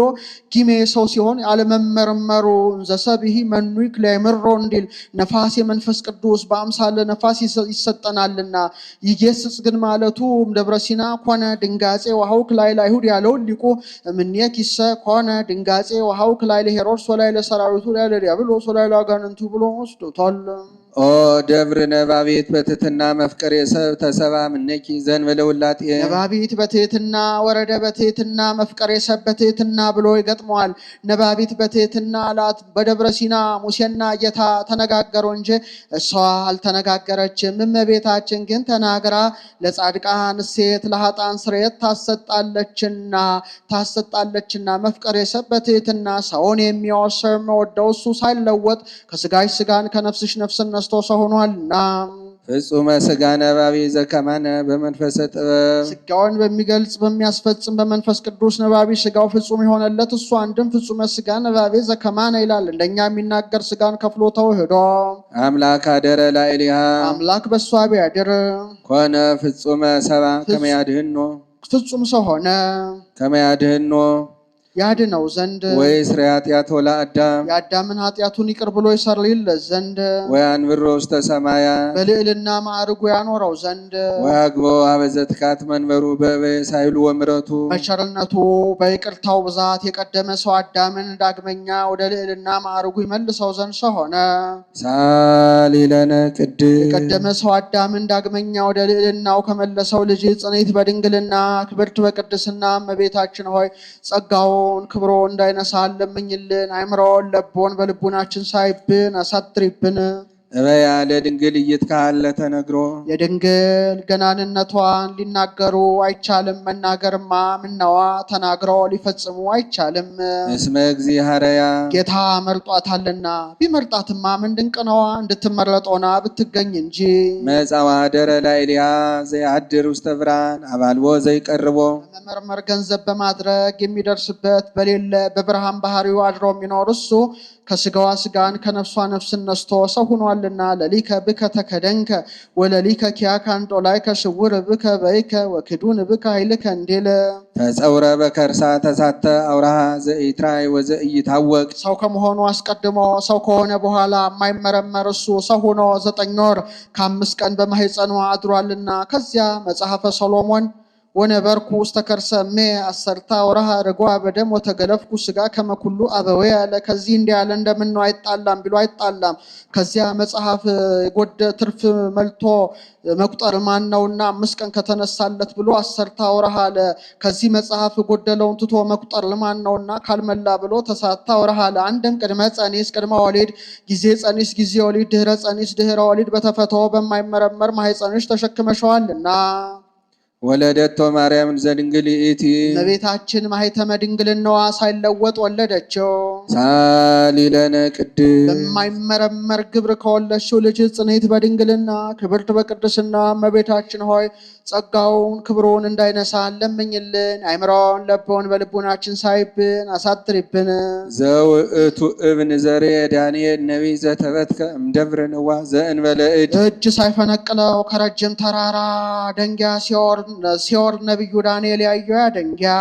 ጊሜ ሰው ሲሆን ያለመመርመሩ ዘሰብሂ መኑክ ላይምሮ እንዲል ነፋስ የመንፈስ ቅዱስ በአምሳለ ነፋስ ይሰጠናልና ይጌስጽ ግን ማለቱ እምደብረ ሲና ኮነ ድንጋጼ ወሐውክ ላይ ለአይሁድ ያለውን ሊቁ ምኔክ ይሰ ኮነ ድንጋጼ ወሐውክ ላይ ለሄሮድስ ወላይ ለሰራዊቱ ላይ ለዲያብሎስ ወላይ ለአጋንንቱ ብሎ ወስዶታል። ኦ ደብር ነባቢት በትሕትና መፍቀሬ ሰብ ተሰባ ምኔኪ ዘእንበለ ውላጤ ነባቢት በትሕትና ወረደ በትሕትና መፍቀሬ ሰብ በትሕትና ብሎ ይገጥመዋል። ነባቢት በትሕትና አላት። በደብረ ሲና ሙሴና ጌታ ተነጋገሩ እንጂ እሷ አልተነጋገረችም። እመቤታችን ግን ተናግራ ለጻድቃን እሴት ለኃጥአን ስርየት ታሰጣለችና መፍቀሬ ሰብ በትሕትና ሰውን የሚወደው እሱ ሳይለወጥ ከስጋሽ ስጋን ከነፍስሽ ነፍስን ነስቶ ሰው ሆኗልና ፍጹመ ሥጋ ነባቢ ዘከማነ በመንፈሰ ጥበብ ስጋውን በሚገልጽ በሚያስፈጽም በመንፈስ ቅዱስ ነባቢ ስጋው ፍጹም የሆነለት እሱ አንድም ፍጹመ ሥጋ ነባቤ ዘከማነ ይላል። እንደኛ የሚናገር ስጋን ከፍሎ ተውህዶ አምላክ አደረ ላዕሌሃ አምላክ በሷ ቢያድር ኮነ ፍጹመ ሰባ ከመያድህኖ ፍጹም ሰው ሆነ ከመያድህኖ ያድነው ዘንድ ወይ ስራ ኃጢአት ወለአዳም የአዳምን ኃጢአቱን ይቅር ብሎ ይሰርይለት ዘንድ ወይ አንብሮ ውስተ ሰማያ በልዕልና ማዕርጉ ያኖረው ዘንድ ወይ አግቦ አበዘትካት መንበሩ በሳይሉ ወምረቱ በቸርነቱ በይቅርታው ብዛት የቀደመ ሰው አዳምን ዳግመኛ ወደ ልዕልና ማዕርጉ ይመልሰው ዘንድ ሰው ሆነ። ሳሊለነ ቅድስ የቀደመ ሰው አዳምን ዳግመኛ ወደ ልዕልናው ከመለሰው ልጅ ጽኔት በድንግልና ክብርት በቅድስና እመቤታችን ሆይ ጸጋው ክብሮ እንዳይነሳ ለምኝልን። አይምሮን ለቦን በልቡናችን ሳይብን አሳድሪብን። እበያ ለድንግል እይትካለ ተነግሮ የድንግል ገናንነቷን ሊናገሩ አይቻልም። መናገርማ ምነዋ ተናግሮ ሊፈጽሙ አይቻልም። እስመ እግዚአብሔር ጌታ መርጧታልና ቢመርጣትማ ምን ድንቅ ነዋ እንድትመረጦና ብትገኝ እንጂ። መጻዋ ደረ ላዕሌሃ ዘያድር ውስተ ብርሃን አባልቦ ዘይቀርቦ መመርመር ገንዘብ በማድረግ የሚደርስበት በሌለ በብርሃን ባህሪው አድሮ የሚኖር እሱ ከስጋዋ ስጋን ከነፍሷ ነፍስን ነስቶ ሰው ሆኗልና። ለሊከ ብከ ተከደንከ ወለሊከ ኪያከ አንጦላይከ ስውር ብከ በይከ ወክዱን ብከ ኃይልከ እንዲል ተጸውረ በከርሳ ተሳተ አውራሃ ዘኢትራይ ወዘኢይታወቅ ሰው ከመሆኑ አስቀድሞ ሰው ከሆነ በኋላ የማይመረመር እሱ ሰው ሆኖ 9 ወር ከ5 ቀን በማህፀኗ አድሯልና። ከዚያ መጽሐፈ ሰሎሞን ወነበርኩ ውስተ ከርሰ እሜ 10 ወርሃ ርጓ በደም ወተገለፍኩ ስጋ ከመኩሉ አበዌ ያለ ከዚህ እንዲህ ያለ እንደምነው አይጣላም ቢሉ አይጣላም። ከዚያ መጽሐፍ ጎደ ትርፍ መልቶ መቁጠር ማን ነውና 5 ቀን ከተነሳለት ብሎ 10 ወርሃ አለ። ከዚህ መጽሐፍ ጎደለውን ትቶ መቁጠር ለማን ነውና ካልመላ ብሎ ተሳታ ወርሃ አለ። አንድም ቅድመ ጸኒስ ቅድመ ወሊድ ጊዜ ጸኒስ ጊዜ ወሊድ ድህረ ጸኒስ ድህረ ወሊድ በተፈተው በማይመረመር ማህፀንሽ ተሸክመሽዋልና። ወለደቶ ማርያም ዘድንግል ኢቲ እመቤታችን ማኅተመ ድንግልናዋ ሳይለወጥ ወለደችው። ሳሊለነ ቅድስ በማይመረመር ግብር ከወለድሽው ልጅ ጽኔት በድንግልና ክብርት በቅድስና እመቤታችን ሆይ ጸጋውን ክብሩን እንዳይነሳ ለምኝልን። አይምሮን ለቦን በልቡናችን ሳይብን አሳድሪብን። ዘውእቱ እብን ዘሬ ዳንኤል ነቢይ ዘተበትከ እምደብረ ነዋ ዘእንበለ እጅ ሳይፈነቅለው ከረጅም ተራራ ደንጊያ ሲወርድ ነቢዩ ዳንኤል ያየው ያ ደንጊያ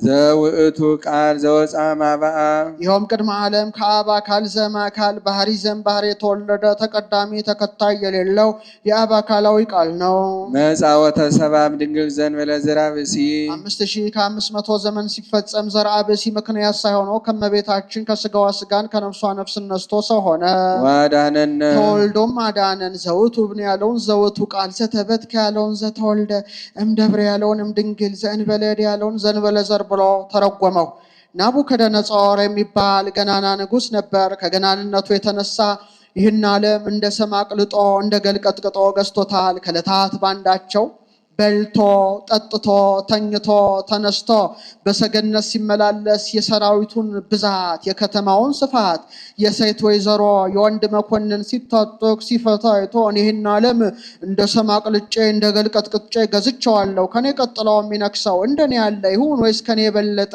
ዘውእቱ ቃል ዘወፃ ማባአ ይኸውም ቅድመ ዓለም ከአብ አካል ዘም አካል ባህሪ ዘም ባህሪ የተወለደ ተቀዳሚ ተከታይ የሌለው የአብ አካላዊ ቃል ነው። መጻ ወተሰባም ድንግል ዘእንበለ ዘርአ ብእሲ 5500 ዘመን ሲፈጸም ዘርአ ብእሲ ምክንያት ሳይሆነው ከመቤታችን ከስጋዋ ስጋን ከነፍሷ ነፍስን ነስቶ ሰው ሆነ። ዋዳነነ ተወልዶም አዳነን። ዘውቱ እብን ያለውን ዘውቱ ቃል ዘተበትከ ያለውን ዘተወልደ እምደብረ ያለውን እምድንግል ዘእንበለ እድ ያለውን ዘእንበለ ዘር ብሎ ተረጎመው። ናቡከደነጾር የሚባል ገናና ንጉሥ ነበር። ከገናንነቱ የተነሳ ይህን ዓለም እንደ ሰም አቅልጦ እንደ ገል ቀጥቅጦ ገዝቶታል። ከዕለታት ባንዳቸው በልቶ ጠጥቶ ተኝቶ ተነስቶ በሰገነት ሲመላለስ የሰራዊቱን ብዛት የከተማውን ስፋት የሴት ወይዘሮ የወንድ መኮንን ሲታጠቅ ሲፈታ አይቶ ይህን ዓለም እንደ ሰም አቅልጬ እንደ ገል ቀጥቅጬ ገዝቼዋለሁ፣ ከኔ ቀጥለው የሚነክሰው እንደኔ ያለ ይሁን ወይስ ከኔ የበለጠ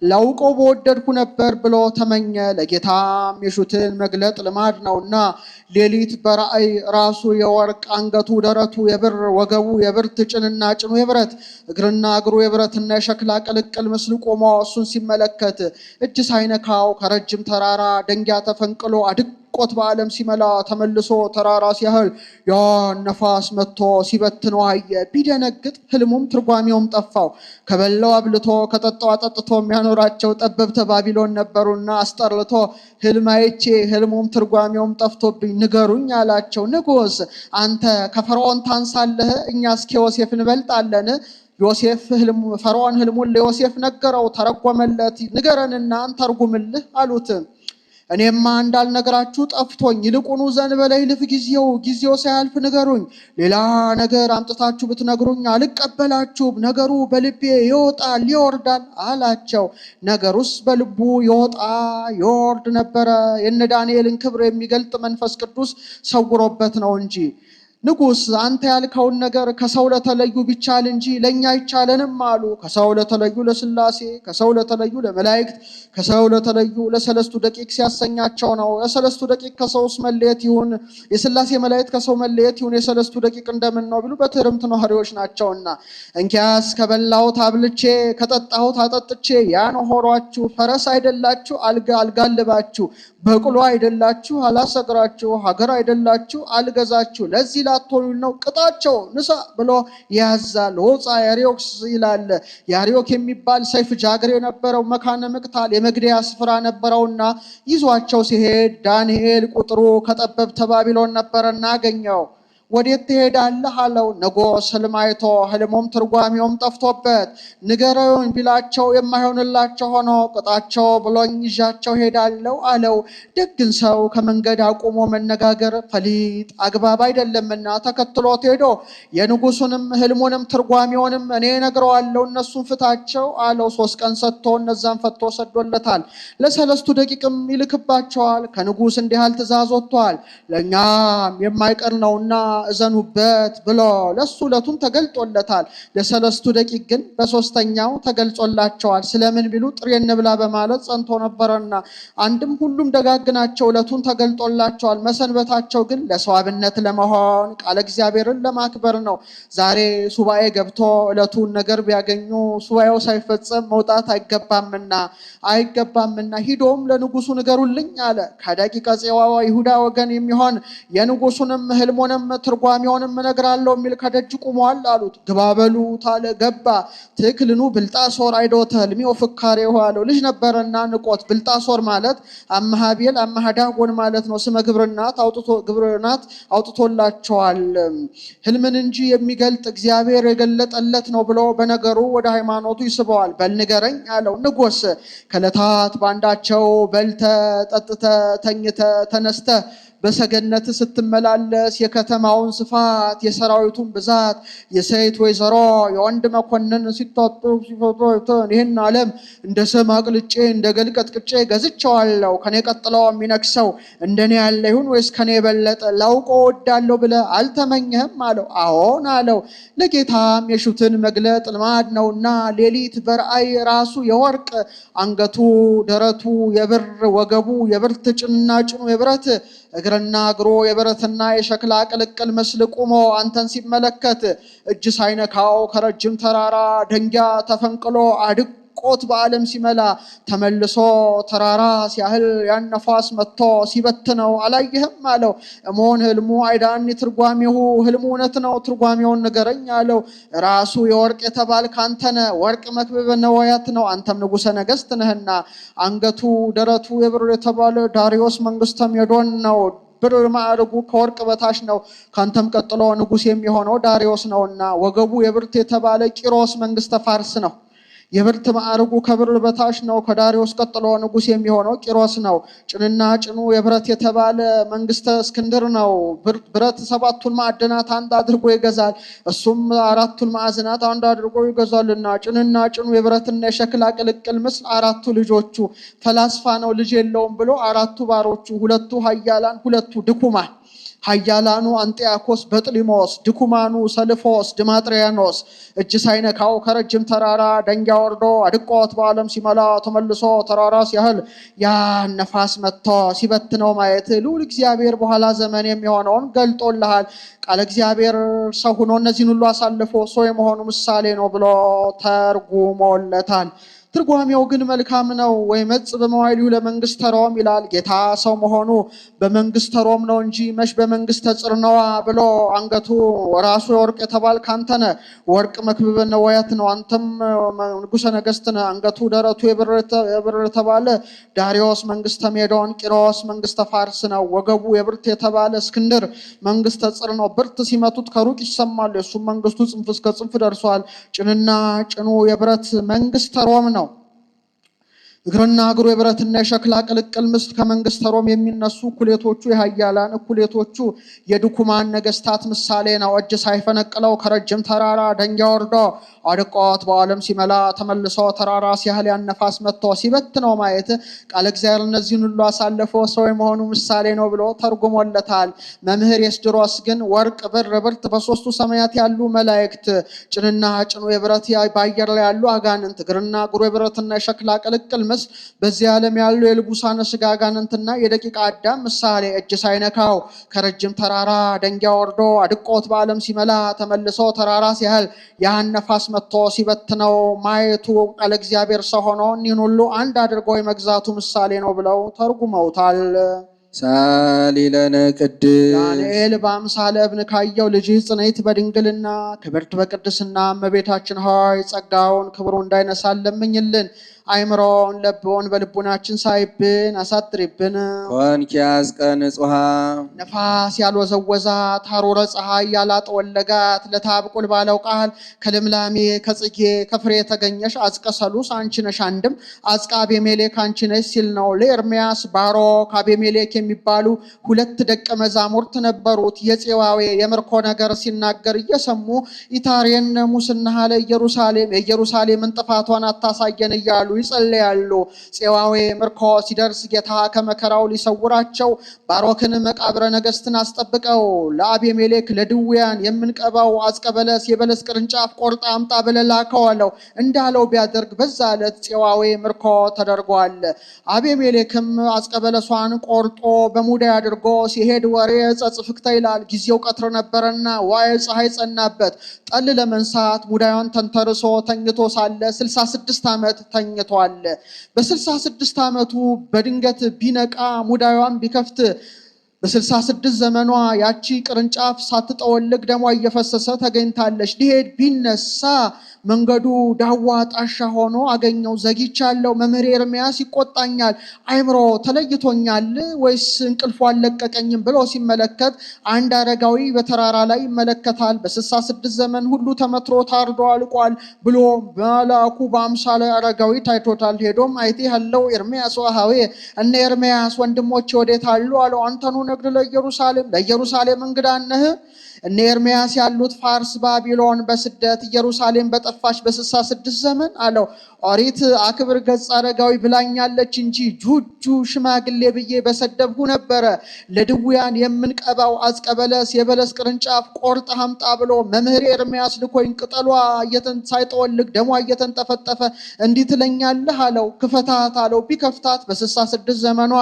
ላውቀው በወደድኩ ነበር ብሎ ተመኘ። ለጌታም የሹትን መግለጥ ልማድ ነውና ሌሊት በራእይ ራሱ የወርቅ አንገቱ ደረቱ የብር ወገቡ የብርት ጭንና ጭኑ የብረት እግርና እግሩ የብረትና የሸክላ ቅልቅል ምስል ቆሞ እሱን ሲመለከት እጅ ሳይነካው ከረጅም ተራራ ደንጊያ ተፈንቅሎ አድቆት በዓለም ሲመላ ተመልሶ ተራራ ሲያህል ያ ነፋስ መጥቶ ሲበትነው አየ። ቢደነግጥ ህልሙም ትርጓሜውም ጠፋው። ከበላው አብልቶ ከጠጣው አጠጥቶ የሚያኖራቸው ጠበብተ ባቢሎን ነበሩና አስጠርቶ ህልም አይቼ ህልሙም ትርጓሜውም ጠፍቶብኝ ንገሩኝ አላቸው። ንጉሥ አንተ ከፈርዖን ታንሳለህ? እኛ እስከ ዮሴፍ እንበልጣለን? ዮሴፍ ፈርዖን ህልሙን ለዮሴፍ ነገረው፣ ተረጎመለት። ንገረንና እንተርጉምልህ አሉት። እኔማ እንዳልነገራችሁ ጠፍቶኝ ይልቁኑ ዘእንበለ ይልፍ ጊዜው ሳያልፍ ንገሩኝ። ሌላ ነገር አምጥታችሁ ብትነግሩኝ አልቀበላችሁም። ነገሩ በልቤ ይወጣል ይወርዳል አላቸው። ነገሩስ በልቡ ይወጣ ይወርድ ነበረ። የነ ዳንኤልን ክብር የሚገልጥ መንፈስ ቅዱስ ሰውሮበት ነው እንጂ። ንጉሥ አንተ ያልከውን ነገር ከሰው ለተለዩ ቢቻል እንጂ ለኛ አይቻለንም አሉ። ከሰው ለተለዩ ለሥላሴ፣ ከሰው ለተለዩ ለመላእክት፣ ከሰው ለተለዩ ለሰለስቱ ደቂቅ ሲያሰኛቸው ነው። የሰለስቱ ደቂቅ ከሰውስ መለየት ይሁን፣ የሥላሴ መላእክት ከሰው መለየት ይሁን፣ የሰለስቱ ደቂቅ እንደምን ነው ቢሉ በትሕርምት ነዋሪዎች ናቸውና። እንኪያስ ከበላሁት አብልቼ ከጠጣሁት አጠጥቼ ያን ሆሯችሁ፣ ፈረስ አይደላችሁ አልጋልባችሁ፣ በቅሎ አይደላችሁ አላሰግራችሁ፣ ሀገር አይደላችሁ አልገዛችሁ፣ ለዚህ ላትሆኑ ነው ቅጣቸው ንሳ ብሎ ያዛል። ወፃ ያሪዮክስ ይላል። ያሪዮክ የሚባል ሰይፍ ጃግሬ የነበረው መካነ ምቅታል የመግደያ ስፍራ ነበረውና ይዟቸው ሲሄድ ዳንኤል ቁጥሩ ከጠበብተ ባቢሎን ነበረና አገኘው። ወዴት ትሄዳለህ አለው። ንጉሥ ሕልም አይቶ ሕልሙም ትርጓሜውም ጠፍቶበት ንገረውን ቢላቸው የማይሆንላቸው ሆኖ ቅጣቸው ብሎኝ ይዣቸው ሄዳለሁ አለው። ደግን ሰው ከመንገድ አቁሞ መነጋገር ፈሊጥ አግባብ አይደለምና ተከትሎት ሄዶ የንጉሱንም ሕልሙንም ትርጓሜውንም እኔ ነግረዋለሁ እነሱን ፍታቸው አለው። 3 ቀን ሰጥቶ እነዛን ፈቶ ሰዶለታል። ለሰለስቱ ደቂቅም ይልክባቸዋል። ከንጉሥ እንዲህ ያህል ትእዛዝ ወጥቷል፣ ለእኛም የማይቀር ነውና እዘኑበት ብሎ ለሱ ዕለቱን ተገልጦለታል። ለሰለስቱ ደቂቅ ግን በ3ኛው ተገልጾላቸዋል። ስለምን ቢሉ ጥሬ እንብላ በማለት ጸንቶ ነበረና። አንድም ሁሉም ደጋግ ናቸው፣ ዕለቱን ተገልጦላቸዋል። መሰንበታቸው ግን ለሰዋብነት ለመሆን ቃለ እግዚአብሔርን ለማክበር ነው። ዛሬ ሱባኤ ገብቶ ዕለቱን ነገር ቢያገኙ ሱባኤው ሳይፈጸም መውጣት አይገባምና ሂዶም ለንጉሱ ንገሩልኝ አለ። ከደቂቀ ፄዋ ይሁዳ ወገን የሚሆን የንጉሱንም ሕልሙንም ትርጓሜውንም እነግራለሁ የሚል ከደጅ ቁሟል አሉት። ግባ በሉት አለ። ገባ። ትክልኑ ብልጣሶር አይዶተ ሕልሚው ፍካሬው አለው። ልጅ ነበረና ንቆት። ብልጣሶር ማለት አመሃቤል አመሃዳጎን ማለት ነው። ስመ ግብርናት አውጥቶላቸዋል። ሕልምን እንጂ የሚገልጥ እግዚአብሔር የገለጠለት ነው ብሎ በነገሩ ወደ ሃይማኖቱ ይስበዋል። በል ንገረኝ አለው። ንጉሥ ከዕለታት ባንዳቸው በልተ ጠጥተ ተኝተ ተነስተ በሰገነት ስትመላለስ የከተማውን ስፋት የሰራዊቱን ብዛት የሴት ወይዘሮ የወንድ መኮንን ሲታጡ ሲፈቱ ይህን ዓለም እንደ ሰም አቅልጬ እንደ ገል ቀጥቅጬ ገዝቼዋለሁ። ከኔ ቀጥሎ የሚነግሰው እንደኔ ያለ ይሁን ወይስ ከኔ የበለጠ ላውቆ ወዳለሁ ብለህ አልተመኘህም አለው። አዎን አለው። ለጌታም የሹትን መግለጥ ልማድ ነውና ሌሊት በራእይ ራሱ የወርቅ አንገቱ ደረቱ የብር ወገቡ የብርት ጭንና ጭኑ የብረት እግርና እግሩ የብረትና የሸክላ ቅልቅል ምስል ቁሞ አንተን ሲመለከት እጅ ሳይነካው ከረጅም ተራራ ደንጊያ ተፈንቅሎ አድቆት በዓለም ሲመላ ተመልሶ ተራራ ሲያህል ያን ነፋስ መጥቶ ሲበትነው አላየህም አለው። እሞን ሕልሙ አይዳኒ ትርጓሜሁ ሕልሙ እውነት ነው ትርጓሜውን ንገረኝ አለው። ራሱ የወርቅ የተባልክ አንተ ነህ፣ ወርቅ መክብበ ነዋያት ነው፣ አንተም ንጉሠ ነገሥት ነህና። አንገቱ ደረቱ የብር የተባለ ዳሪዮስ መንግስተ ሜዶን ነው። ብር ማዕረጉ ከወርቅ በታች ነው። ካንተም ቀጥሎ ንጉሥ የሚሆነው ዳሪዮስ ነውና። ወገቡ የብርት የተባለ ቂሮስ መንግስተ ፋርስ ነው። የብርት ማዕረጉ ከብር በታች ነው። ከዳሪዮስ ቀጥሎ ንጉሥ የሚሆነው ቂሮስ ነው። ጭንና ጭኑ የብረት የተባለ መንግስተ እስክንድር ነው። ብረት 7ቱን ማዕድናት አንድ አድርጎ ይገዛል፣ እሱም 4ቱን ማዕዝናት አንድ አድርጎ ይገዛልና። ጭንና ጭኑ የብረትና የሸክላ ቅልቅል ምስል 4ቱ ልጆቹ ፈላስፋ ነው ልጅ የለውም ብሎ 4ቱ ባሮቹ 2ቱ ኃያላን 2ቱ ድኩማን ኃያላኑ አንጢያኮስ በጥሊሞስ ድኩማኑ ሰልፎስ ድማጥሪያኖስ እጅ ሳይነካው ከረጅም ተራራ ደንጊያ ወርዶ አድቆት በዓለም ሲመላ ተመልሶ ተራራ ሲያህል ያን ነፋስ መጥቶ ሲበትነው ማየት ልዑል እግዚአብሔር በኋላ ዘመን የሚሆነውን ገልጦልሃል። ቃለ እግዚአብሔር ሰው ሆኖ እነዚህን ሁሉ አሳልፎ ሰው የመሆኑ ምሳሌ ነው ብሎ ተርጉሞለታል። ትርጓሜው ግን መልካም ነው። ወይ መጽ በመዋዕሊሁ ለመንግስተ ሮም ይላል። ጌታ ሰው መሆኑ በመንግስተ ሮም ነው እንጂ መች በመንግስተ ጽርነዋ ብሎ አንገቱ ራሱ የወርቅ የተባልክ አንተ ነህ፣ ወርቅ መክብበ ነዋያት ነው፣ አንተም ንጉሠ ነገሥት ነህ። አንገቱ ደረቱ የብር የተባለ ዳሪዮስ መንግስተ ሜዶን ቂሮስ መንግስተ ፋርስ ነው። ወገቡ የብርት የተባለ እስክንድር መንግስተ ጽር ነው። ብርት ሲመቱት ከሩቅ ይሰማል። የእሱም መንግስቱ ጽንፍ እስከ ጽንፍ ደርሷል። ጭንና ጭኑ የብረት መንግስተ ሮም ነው። እግርና እግሩ የብረትና የሸክላ ቅልቅል ምስል ከመንግስተ ሮም የሚነሱ እኩሌቶቹ የኃያላን እኩሌቶቹ የድኩማን ነገስታት ምሳሌ ነው። እጅ ሳይፈነቅለው ከረጅም ተራራ ደንጊያ ወርዶ አድቆት በዓለም ሲመላ ተመልሶ ተራራ ሲያህል ያን ነፋስ መጥቶ ሲበትነው ማየት ቃለ እግዚአብሔር እነዚህን ሁሉ አሳልፎ ሰው የመሆኑ ምሳሌ ነው ብሎ ተርጉሞለታል። መምህር የስድሮስ ግን ወርቅ፣ ብር፣ ብርት በሶስቱ ሰማያት ያሉ መላእክት፣ ጭንና ጭኑ የብረት በአየር ላይ ያሉ አጋንንት፣ እግርና እግሩ የብረትና የሸክላ ቅልቅል በዚህ ዓለም ያሉ የልቡሳነ ሥጋ አጋንንትና የደቂቃ አዳም ምሳሌ እጅ ሳይነካው ከረጅም ተራራ ደንጊያ ወርዶ አድቆት በዓለም ሲመላ ተመልሶ ተራራ ሲያህል ያን ነፋስ መጥቶ ሲበትነው ማየቱ ቃለ እግዚአብሔር ሰው ሆኖ እኒህን ሁሉ አንድ አድርጎ የመግዛቱ ምሳሌ ነው ብለው ተርጉመውታል። ሳሊለነ ቅድስ ዳንኤል በአምሳለ እብን ካየው ልጅህ ጽንዕት በድንግልና ክብርት በቅድስና እመቤታችን ሆይ ጸጋውን ክብሩ እንዳይነሳን ለምኝልን። አይምሮን ለብዎን በልቡናችን ሳይብን አሳጥሪብን። ኮንኪ ያዝቀ ንጹሃ ነፋስ ያልወዘወዛት ሐሩረ ፀሐይ ያላጠወለጋት ለታብቁል ባለው ቃል ከልምላሜ ከጽጌ ከፍሬ የተገኘሽ አጽቀ ሰሉስ አንቺ ነሽ፣ አንድም አጽቀ አቤሜሌክ አንቺ ነሽ ሲል ነው። ለኤርምያስ ባሮክ አቤሜሌክ የሚባሉ ሁለት ደቀ መዛሙርት ነበሩት። የፄዋዌ የምርኮ ነገር ሲናገር እየሰሙ ኢታሬን ሙስና ለኢየሩሳሌም የኢየሩሳሌምን ጥፋቷን አታሳየን እያሉ ይጸልያሉ። ፄዋዌ ምርኮ ሲደርስ ጌታ ከመከራው ሊሰውራቸው ባሮክን መቃብረ ነገስትን አስጠብቀው ለአቤሜሌክ ለድውያን የምንቀባው አጽቀ በለስ የበለስ ቅርንጫፍ ቆርጣ አምጣ ብለህ ላከው አለው። እንዳለው ቢያደርግ በዛ ዕለት ፄዋዌ ምርኮ ተደርጓል። አቤሜሌክም አጽቀ በለሷን ቆርጦ በሙዳይ አድርጎ ሲሄድ ወሬ ጸጽፍክተ ይላል። ጊዜው ቀትር ነበረና ዋይ ፀሐይ ጸናበት። ጠል ለመንሳት ሙዳዩን ተንተርሶ ተኝቶ ሳለ 66 ዓመት ተኝቷል። በ66 ዓመቱ በድንገት ቢነቃ ሙዳዩን ቢከፍት በ66 ዘመኗ ያቺ ቅርንጫፍ ሳትጠወልግ ደሟ እየፈሰሰ ተገኝታለች። ሊሄድ ቢነሳ መንገዱ ዳዋ ጣሻ ሆኖ አገኘው። ዘግይቻለሁ፣ መምህር ኤርምያስ ይቆጣኛል፣ አይምሮ ተለይቶኛል ወይስ እንቅልፉ አልለቀቀኝም ብሎ ሲመለከት አንድ አረጋዊ በተራራ ላይ ይመለከታል። በ66 ዘመን ሁሉ ተመትሮ ታርዶ አልቋል ብሎ መልአኩ በአምሳለ አረጋዊ ታይቶታል። ሄዶም አይቴ ያለው ኤርምያስ ወሃዌ እነ ኤርምያስ ወንድሞቼ ወዴት አሉ አለው። አንተኑ ነግድ ለኢየሩሳሌም እንግዳ ነህ? እነ ኤርምያስ ያሉት ፋርስ ባቢሎን በስደት ኢየሩሳሌም በጠፋች በ66 ዘመን አለው። ኦሪት አክብር ገጽ አረጋዊ ብላኛለች እንጂ ጁጁ ሽማግሌ ብዬ በሰደብሁ ነበረ። ለድውያን የምንቀባው አጽቀ በለስ የበለስ ቅርንጫፍ ቆርጥ አምጣ ብሎ መምህር ኤርምያስ ልኮኝ ቅጠሏ ሳይጠወልግ ደሟ እየተንጠፈጠፈ እንዲህ ትለኛለህ አለው። ክፈታት አለው። ቢከፍታት በ66 ዘመኗ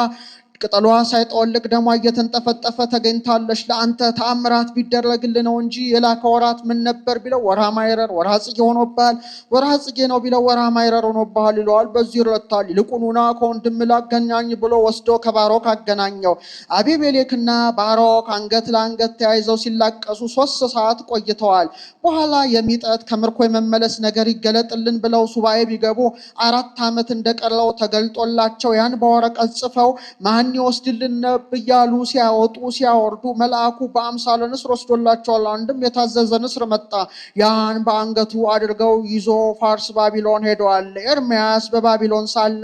ቅጠሏ ሳይጠወልግ ደሟ እየተንጠፈጠፈ ተገኝታለች። ለአንተ ተአምራት ቢደረግል ነው እንጂ የላከ ወራት ምን ነበር ቢለው ወርሃ ማይረር ወርሃ ጽጌ ሆኖብሃል፣ ወርሃ ጽጌ ነው ቢለው ወርሃ ማይረር ሆኖብሃል ይለዋል። በዚህ ይረታል። ይልቁኑና ከወንድም ላገናኝ ብሎ ወስዶ ከባሮክ አገናኘው። አቤሜሌክና ባሮክ አንገት ለአንገት ተያይዘው ሲላቀሱ 3 ሰዓት ቆይተዋል። በኋላ የሚጠት ከምርኮ የመመለስ ነገር ይገለጥልን ብለው ሱባኤ ቢገቡ 4 ዓመት እንደቀረው ተገልጦላቸው ያን በወረቀት ጽፈው ማን ይወስድልን እያሉ ሲያወጡ ሲያወርዱ መልአኩ በአምሳለ ንስር ወስዶላቸዋል። አንድም የታዘዘ ንስር መጣ። ያን በአንገቱ አድርገው ይዞ ፋርስ ባቢሎን ሄደዋል። ኤርምያስ በባቢሎን ሳለ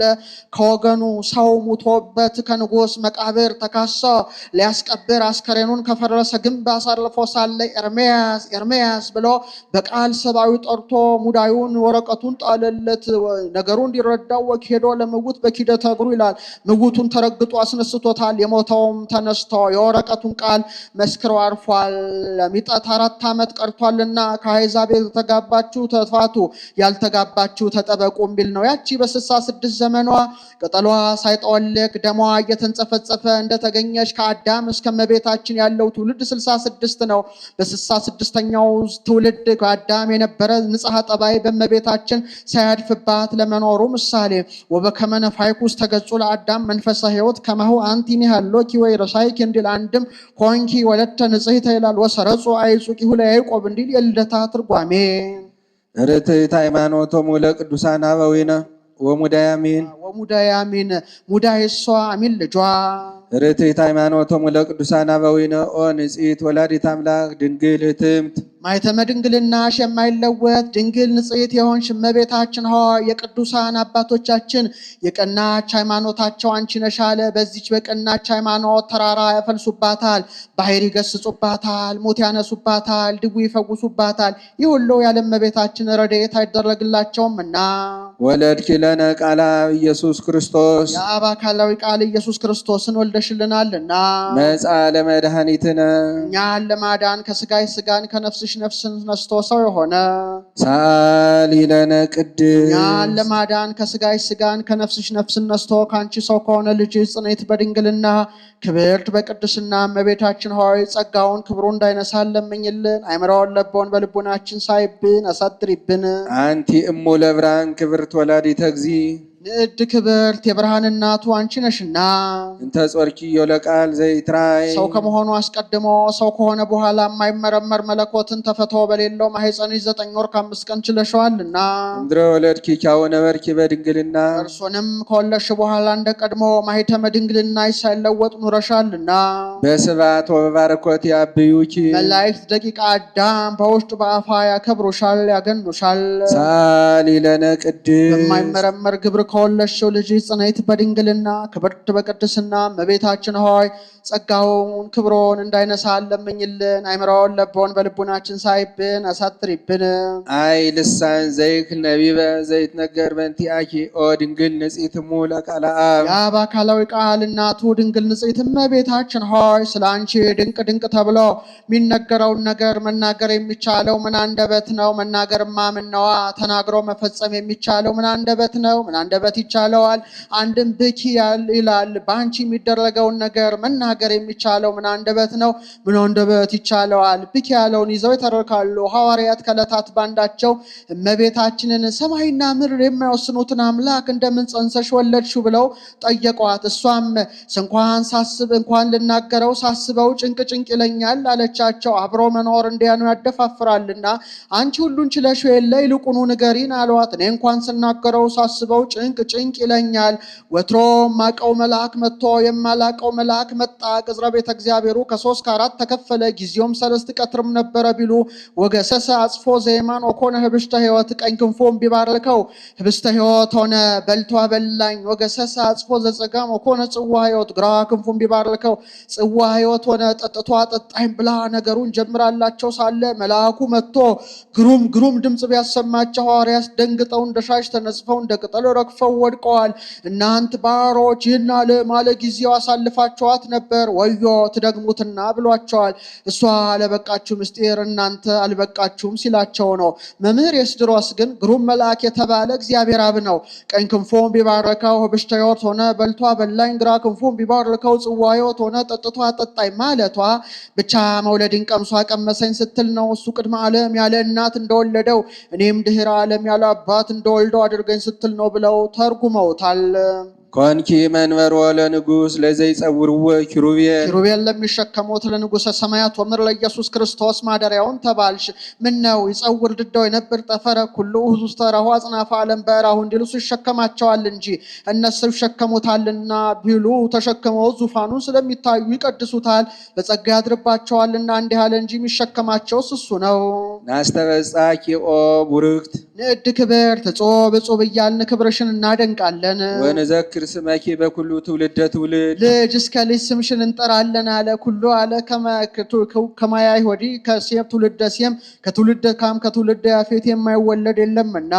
ከወገኑ ሰው ሙቶበት ከንጉሥ መቃብር ተካሳ ሊያስቀብር አስከሬኑን ከፈረሰ ግንብ አሳልፎ ሳለ ኤርምያስ ብሎ በቃል ሰብአዊ ጠርቶ ሙዳዩን ወረቀቱን ጣለለት። ነገሩ እንዲረዳው ሄዶ ለምውት በኪደተ እግሩ ይላል። ምውቱን ተረግጦ አስነስቶታል። የሞተውም ተነስቶ የወረቀቱን ቃል መስክሮ አርፏል። ለሚጠት 4 ዓመት ቀርቷልና ከአሕዛብ የተጋባችሁ ተፋቱ፣ ያልተጋባችሁ ተጠበቁ የሚል ነው። ያቺ በ66 ዘመኗ ቅጠሏ ሳይጠወልግ ደሟ እየተንጸፈጸፈ እንደተገኘች ከአዳም እስከ እመቤታችን ያለው ትውልድ 66 ነው። በ66ኛው ትውልድ ከአዳም የነበረ ንጽሐ ጠባይ በእመቤታችን ሳያድፍባት ለመኖሩ ምሳሌ ወበከመ ነፋይኩስ ተገጹ ለአዳም መንፈሰ ሕይወት ከማሁ አንቲኒ ሃሎኪ ወይ ረሳይኪ እንዲል አንድም ኮንኪ ወለተ ንጽሕተ ይላል። ወሰረጹ አይጹቂሁ ለያዕቆብ እንዲል የልደታ ትርጓሜ። ርትዕት ሃይማኖቶሙ ለቅዱሳን አበዊነ ወሙዳያሚን ሙዳይ እሷ አሚን ልጇ። ርትዕት ሃይማኖቶሙ ለቅዱሳን አበዊነ ኦ ንጽሕት ወላዲተ አምላክ ድንግል ህትምት ማኅተመ ድንግልናሽ የማይለወጥ ድንግል ንጽሕት የሆንሽ እመቤታችን ሆይ የቅዱሳን አባቶቻችን የቀናች ሃይማኖታቸው አንቺ ነሽ አለ። በዚች በቀናች ሃይማኖት ተራራ ያፈልሱባታል፣ ባሕር ይገስጹባታል፣ ሙት ያነሱባታል፣ ድውይ ይፈውሱባታል። ይህ ሁሉ ያለ እመቤታችን ረድኤት አይደረግላቸውምና። ወለድኪ ለነ ቃላ ኢየሱስ ክርስቶስ የአብ አካላዊ ቃል ኢየሱስ ክርስቶስን ወልደሽልናልና መጻ ለመድኃኒትነ እኛን ለማዳን ከሥጋሽ ሥጋን ከነፍስሽ ነፍስን ነስቶ ሰው የሆነ ሰአሊ ለነ ቅድስ እኛን ለማዳን ከሥጋሽ ሥጋን ከነፍስሽ ነፍስን ነስቶ ከአንቺ ሰው ከሆነ ልጅ ጽኔት በድንግልና ክብርት በቅድስና እመቤታችን ሆይ ጸጋውን ክብሩ እንዳይነሳን ለምኝልን። አይምራውን ለቦን በልቡናችን ሳይብን አሳድሪብን። አንቲ እሙ ለብርሃን ክብርት ወላዲተ እግዚእ ንዕድ ክብርት የብርሃን እናቱ አንቺ ነሽና እንተ ጾርኪዮ ለቃል ዘይትራይ ሰው ከመሆኑ አስቀድሞ ሰው ከሆነ በኋላ የማይመረመር መለኮትን ተፈትዎ በሌለው ማኅፀንሽ 9 ወር ከ5 ቀን ችለሽዋልና እምድረ ወለድኪ ኪያው ነበርኪ በድንግልና እርሱንም ከወለድሽ በኋላ እንደ ቀድሞ ማኅተመ ድንግልናሽ ሳይለወጥ ኑረሻልና በስብሐት ወበባረኮት ያብዩኪ መላእክት ደቂቀ አዳም በውስጥ በአፋ ያከብሩሻል ያገኑሻል። ሰአሊ ለነ ቅድስ በማይመረመር ግብር ከወለድሽው ልጅ ጽኔት በድንግልና ክብርት በቅድስና እመቤታችን ሆይ ጸጋውን ክብሮን እንዳይነሳን ለምኝልን። አይምራውን ለቦን በልቡናችን ሳይብን አሳትሪብን። አይ ልሳን ዘይክል ነቢበ ዘይትነገር በእንቲአኪ ኦ ድንግል ንጽሕት እሙ ለቃለ አብ የአብ አካላዊ ቃል እናቱ ድንግል ንጽሕት እመቤታችን ሆይ ስለ አንቺ ድንቅ ድንቅ ተብሎ የሚነገረውን ነገር መናገር የሚቻለው ምን አንደበት ነው? መናገርማ ምነዋ? ተናግሮ መፈጸም የሚቻለው ምን አንደበት ነው? ምን አንደበት ይቻለዋል? አንድም ብኪ ይላል። በአንቺ የሚደረገውን ነገር መናገር የሚቻለው ምን አንደበት ነው? ምን አንደበት ይቻለዋል? ብኪ ያለውን ይዘው ይተርካሉ ሐዋርያት። ከዕለታት ባንዳቸው እመቤታችንን ሰማይና ምድር የማይወስኑትን አምላክ እንደምን ጸንሰሽ ወለድሽው ብለው ጠየቋት። እሷም እንኳን ሳስብ እንኳን ልናገረው ሳስበው ጭንቅ ጭንቅ ይለኛል አለቻቸው። አብሮ መኖር እንዲያ ነው ያደፋፍራልና አንቺ ሁሉን ችለሽ የለ ይልቁኑ ንገሪን አሏት። እኔ እንኳን ስናገረው ሳስበው ጭንቅ ጭንቅ ይለኛል። ወትሮ ማቀው መልአክ መጥቶ የማላቀው መልአክ መጣ። ቅጽረ ቤተ እግዚአብሔሩ ከ3 ከ4 ተከፈለ። ጊዜውም 3 ቀትርም ነበረ ቢሉ ወገሰሰ አጽፎ ዘይማን ወኮነ ህብስተ ሕይወት ቀኝ ክንፎም ቢባርከው ህብስተ ሕይወት ሆነ በልቶ አበላኝ። ወገሰሰ አጽፎ ዘጸጋም ወኮነ ጽዋ ሕይወት ግራ ክንፎም ቢባርከው ጽዋ ሕይወት ሆነ ጠጥቶ አጠጣኝ ብላ ነገሩን ጀምራላቸው ሳለ መልአኩ መጥቶ ግሩም ግሩም ድምፅ ቢያሰማቸው ሐዋርያት ደንግጠው እንደ ሻሽ ተነጽፈው እንደ ቅጠል ረግፈው ወድቀዋል። እናንት ባሮች ይህን ዓለም አለ ጊዜው አሳልፋችኋት ነበር፣ ወዮ ትደግሙትና ብሏቸዋል። እሷ ለበቃችሁ ምስጢር እናንተ አልበቃችሁም ሲላቸው ነው። መምህር የስድሮስ ግን ግሩም መልአክ የተባለ እግዚአብሔር አብ ነው። ቀኝ ክንፎም ቢባርከው ህብስተ ሕይወት ሆነ በልቶ አበላኝ፣ ግራ ክንፎም ቢባርከው ጽዋ ሕይወት ሆነ ጠጥቶ አጠጣኝ ማለቷ ብቻ መውለድን ቀምሷ ቀመሰኝ ስትል ነው። እሱ ቅድመ ዓለም ያለ እናት እንደወለደው እኔም ድህረ ዓለም ያለ አባት እንደወልደው አድርገኝ ስትል ነው ብለው ተርጉመውታል። ኮንኪ መንበሮ ለንጉሥ ለዘይጸውርዎ ኪሩቤል ኪሩቤል ለሚሸከሙት ለንጉሠ ሰማያት ወምድር ለኢየሱስ ክርስቶስ ማደሪያውን ተባልሽ። ምን ነው ይጸውር ድዳው የነብር ጠፈረ ኩሉ ውስተ ተረሁ አጽናፈ ዓለም በራሁ እንዲልሱ ይሸከማቸዋል እንጂ እነሱ ይሸከሙታልና ቢሉ ተሸክመው ዙፋኑን ስለሚታዩ ይቀድሱታል፣ በጸጋ ያድርባቸዋልና እንዲህ አለ እንጂ የሚሸከማቸውስ እሱ ነው። ናስተበጻኪ ኦ ቡርክት ንዕድ ክብርት እጹብ እጹብ እያልን ክብርሽን እናደንቃለን። ወንዘክር ስመኪ በኩሉ ትውልደ ትውልድ ልጅ እስከ ልጅ ስምሽን እንጠራለን አለ። ኩሉ አለ ከማያይ ወዲህ ከሴም ትውልደ ሴም ከትውልደ ካም ከትውልደ ያፌት የማይወለድ የለምና።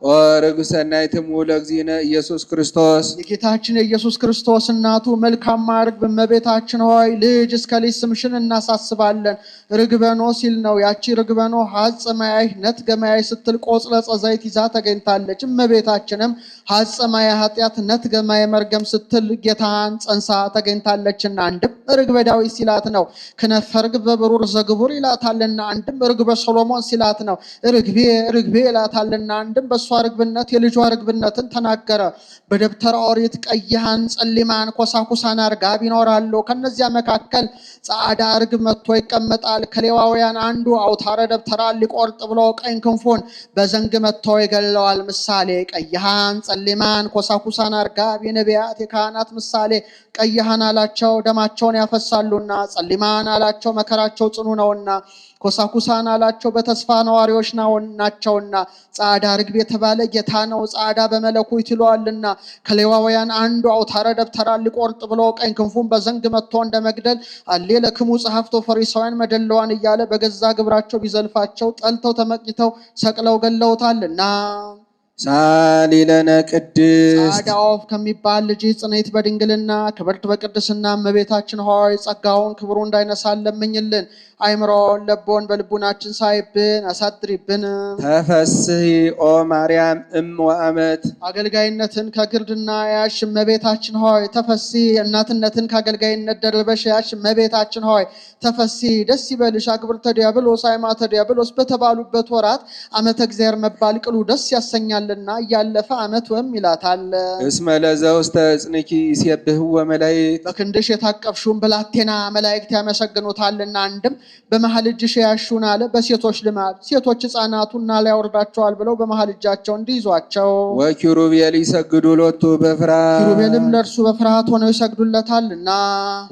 ኦ ርግብ ሰናይት እሙ ለእግዚእነ ኢየሱስ ክርስቶስ የጌታችን የኢየሱስ ክርስቶስ እናቱ መልካም ርግብ እመቤታችን ሆይ ልጅ እስከ ልጅ ስምሽን እናሳስባለን። ርግበኖ ሲል ነው። ያቺ ርግበኖ ሀጽ ማያይ ነት ገማያይ ስትል ቆጽለጸ ዘይት ይዛ ተገኝታለች። እመቤታችንም ሀጽ ማያ ኃጢአት ነት ገማየ መርገም ስትል ጌታን ጸንሳ ተገኝታለችና አንድም ርግበ ዳዊት ሲላት ነው። ክነፈ ርግብ በብሩር ዘግቡር ይላታልና አንድም ርግበ ሰሎሞን ሲላት ነው። ርግቤ ርግቤ ይላታልና አንድም በእሷ ርግብነት የልጇ ርግብነትን ተናገረ። በደብተራ ኦሪት ቀይሃን ጸሊማን ኮሳኩሳን አርጋብ ይኖራሉ። ከነዚያ መካከል ጻዕዳ ርግብ መጥቶ ይቀመጣል። ከሌዋውያን አንዱ አውታረ ደብተራ ሊቆርጥ ብሎ ቀኝ ክንፉን በዘንግ መጥቶ ይገለዋል። ምሳሌ ቀይሃን ጸሊማን ኮሳኩሳን አርጋብ የነቢያት የካህናት ምሳሌ። ቀይሃን አላቸው ደማቸውን ያፈሳሉና፣ ጸሊማን አላቸው መከራቸው ጽኑ ነውና፣ ኮሳኩሳን አላቸው በተስፋ ነዋሪዎች ናቸውና። ጻዕዳ ርግብ የተባለ ጌታ ነው፣ ጻዕዳ በመለኮት ይለዋልና። ከሌዋውያን አንዱ አውታረ ደብተራ ሊቆርጥ ብሎ ቀኝ ክንፉን በዘንግ መጥቶ እንደ መግደል አሌ ለክሙ ጸሐፍቶ ፈሪሳውያን መደለዋን እያለ በገዛ ግብራቸው ቢዘልፋቸው ጠልተው ተመቅኝተው ሰቅለው ገለውታልና። ሳሊ ለነ ቅድስት ጻዕዳ ወፍ ከሚባል ልጅ ጽኔት በድንግልና ክብርት በቅድስና እመቤታችን ሆይ ጸጋውን ክብሩ እንዳይነሳን ለምኝልን። አይምሮን ለቦን በልቡናችን ሳይብን አሳድሪብን። ተፈስሒ ኦ ማርያም እም ወአመት አገልጋይነትን ከግርድና ያሽ እመቤታችን ሆይ ተፈስሒ። እናትነትን ከአገልጋይነት ደርበሽ ያሽ እመቤታችን ሆይ ተፈስሒ። ደስ ይበልሽ አግብርተ ዲያብሎስ አይማተ ዲያብሎስ በተባሉበት ወራት ዓመተ እግዚአብሔር መባል ቅሉ ደስ ያሰኛልና እያለፈ ዓመት ወም ይላታል። እስመ ለዘውስተ እጽንኪ ይሴብሕዎ መላእክት በክንድሽ የታቀፍሽውን ብላቴና መላእክት ያመሰግኑታልና። አንድም በመሃል እጅሽ ያሹን አለ። በሴቶች ልማድ ሴቶች ሕፃናቱና ላይ ያወርዳቸዋል ብለው በመሃል እጃቸው እንዲይዟቸው። ወኪሩቤል ይሰግዱ ሎቱ በፍርሃት ኪሩቤልም ለእርሱ በፍርሃት ሆነው ይሰግዱለታልና።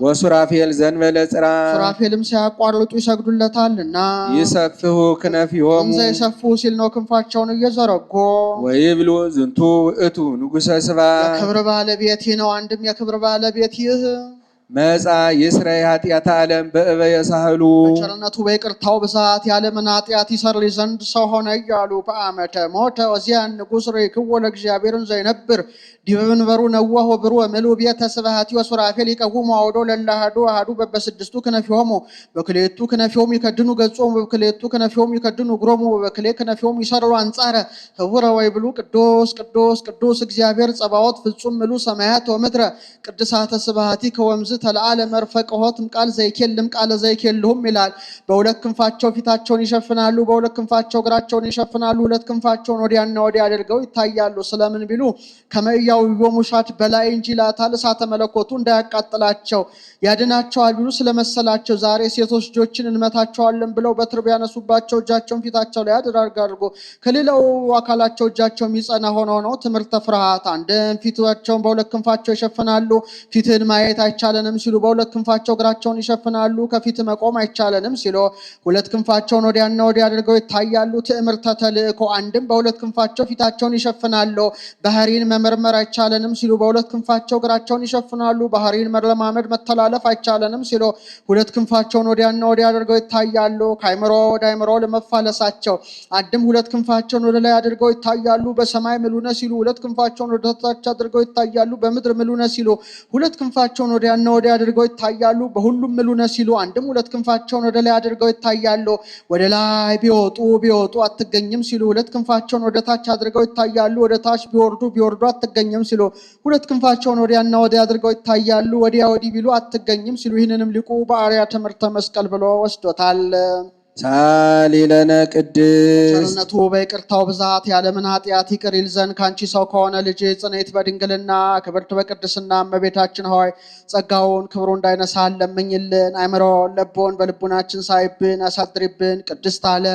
ወሱራፌል ዘንበለ ጽራ ሱራፌልም ሳያቋርጡ ይሰግዱለታልና። ይሰፍሑ ክነፊሆሙ እንዘ ይሰፉ ሲል ነው ክንፋቸውን እየዘረጉ። ወይብሉ ዝንቱ ውእቱ ንጉሠ ስብሐት የክብር ባለቤት ነው። አንድም የክብር ባለቤት ይህ መጻ ይስረይ ኃጢአተ ዓለም በእበየ ሳህሉ በቸርነቱ በይቅርታው ብዛት የዓለምን ኃጢአት ይሰርይ ዘንድ ሰው ሆነ እያሉ በአመተ ሞተ ወዚያን ንጉሥ ርኢክዎ ለእግዚአብሔርን ዘይነብር ዲበ መንበሩ ነዋህ ወብሩ ወምልኡ ቤተ ስብሐቲ ወሱራፌል ይቀውሙ አውዶ ለላሃዱ አሃዱ በበስድስቱ ክነፊሆሙ በክሌቱ ክነፊሆሙ ይከድኑ ገጾሙ በክሌቱ ክነፊሆሙ ይከድኑ እግሮሙ በክሌ ክነፊሆሙ ይሰርሩ አንጻረ ህቡረ ወይብሉ ቅዱስ ቅዱስ ቅዱስ እግዚአብሔር ጸባዖት ፍጹም ምሉ ሰማያት ወምድረ ቅድሳተ ስብሐቲ ከወምዝ ተለዓለ መርፈቀ ሆትም ቃል ዘይኬልም ቃለ ዘይኬልሁም ይላል። በሁለት ክንፋቸው ፊታቸውን ይሸፍናሉ፣ በሁለት ክንፋቸው እግራቸውን ይሸፍናሉ። ሁለት ክንፋቸውን ወዲያና ወዲያ አድርገው ይታያሉ። ስለምን ቢሉ ከመያው ይወሙሻት በላይ እንጂ ይላታል። እሳተ መለኮቱ እንዳያቃጥላቸው ያድናቸዋል ቢሉ ስለመሰላቸው ዛሬ ሴቶች ልጆችን እንመታቸዋለን ብለው በትር ቢያነሱባቸው እጃቸውን ፊታቸው ላይ አድርጎ ከሌላው አካላቸው እጃቸው የሚጸና ሆነው ነው። ትምህርተ ፍርሃት አንድም ፊታቸውን በሁለት ክንፋቸው ይሸፍናሉ። ፊትን ማየት አይቻለንም ሲሉ በሁለት ክንፋቸው እግራቸውን ይሸፍናሉ። ከፊት መቆም አይቻለንም ሲሉ ሁለት ክንፋቸውን ወዲያና ወዲያ አድርገው ይታያሉ። ትዕምርተ ተልእኮ አንድም በሁለት ክንፋቸው ፊታቸውን ይሸፍናሉ። ባህሪን መመርመር አይቻለንም ሲሉ በሁለት ክንፋቸው እግራቸውን ይሸፍናሉ። ባህሪን መለማመድ መተላለፍ አይቻለንም ሲሉ ሁለት ክንፋቸውን ወዲያና ወዲያ አድርገው ይታያሉ። ከአይምሮ ወደ አይምሮ ለመፋለሳቸው አንድም ሁለት ክንፋቸውን ወደ ላይ አድርገው ይታያሉ። በሰማይ ምሉነ ሲሉ ሁለት ክንፋቸውን ወደ ታች አድርገው ይታያሉ። በምድር ምሉነ ሲሉ ሁለት ክንፋቸውን ወዲያና ወዲያ አድርገው ይታያሉ። በሁሉም ምሉነ ሲሉ አንድም ሁለት ክንፋቸውን ወደ ላይ አድርገው ይታያሉ። ወደ ላይ ቢወጡ አትገኝም ሲሉ ሁለት ክንፋቸውን ወደ ታች አድርገው ይታያሉ። ወደ ታች ቢወርዱ አትገኝም ሲሉ ሁለት ክንፋቸውን ወዲያና ወዲያ አድርገው ይታያሉ። ወዲያ ወዲህ ቢሉ አትገኝም ሲሉ ይህንንም ሊቁ በአርያ ትምህርተ መስቀል ብሎ ወስዶታል። ሳሊ ለነ ቅድስት ቸርነቱ በይቅርታው ብዛት የዓለምን ኃጢአት ይቅር ይል ዘንድ ከአንቺ ሰው ከሆነ ልጅ ጽኔት በድንግልና ክብርት በቅድስና እመቤታችን ሆይ ጸጋውን ክብሩ እንዳይነሳን ለምኝልን። አይምሮን ለቦን በልቡናችን ሳይብን አሳድሪብን። ቅድስት አለ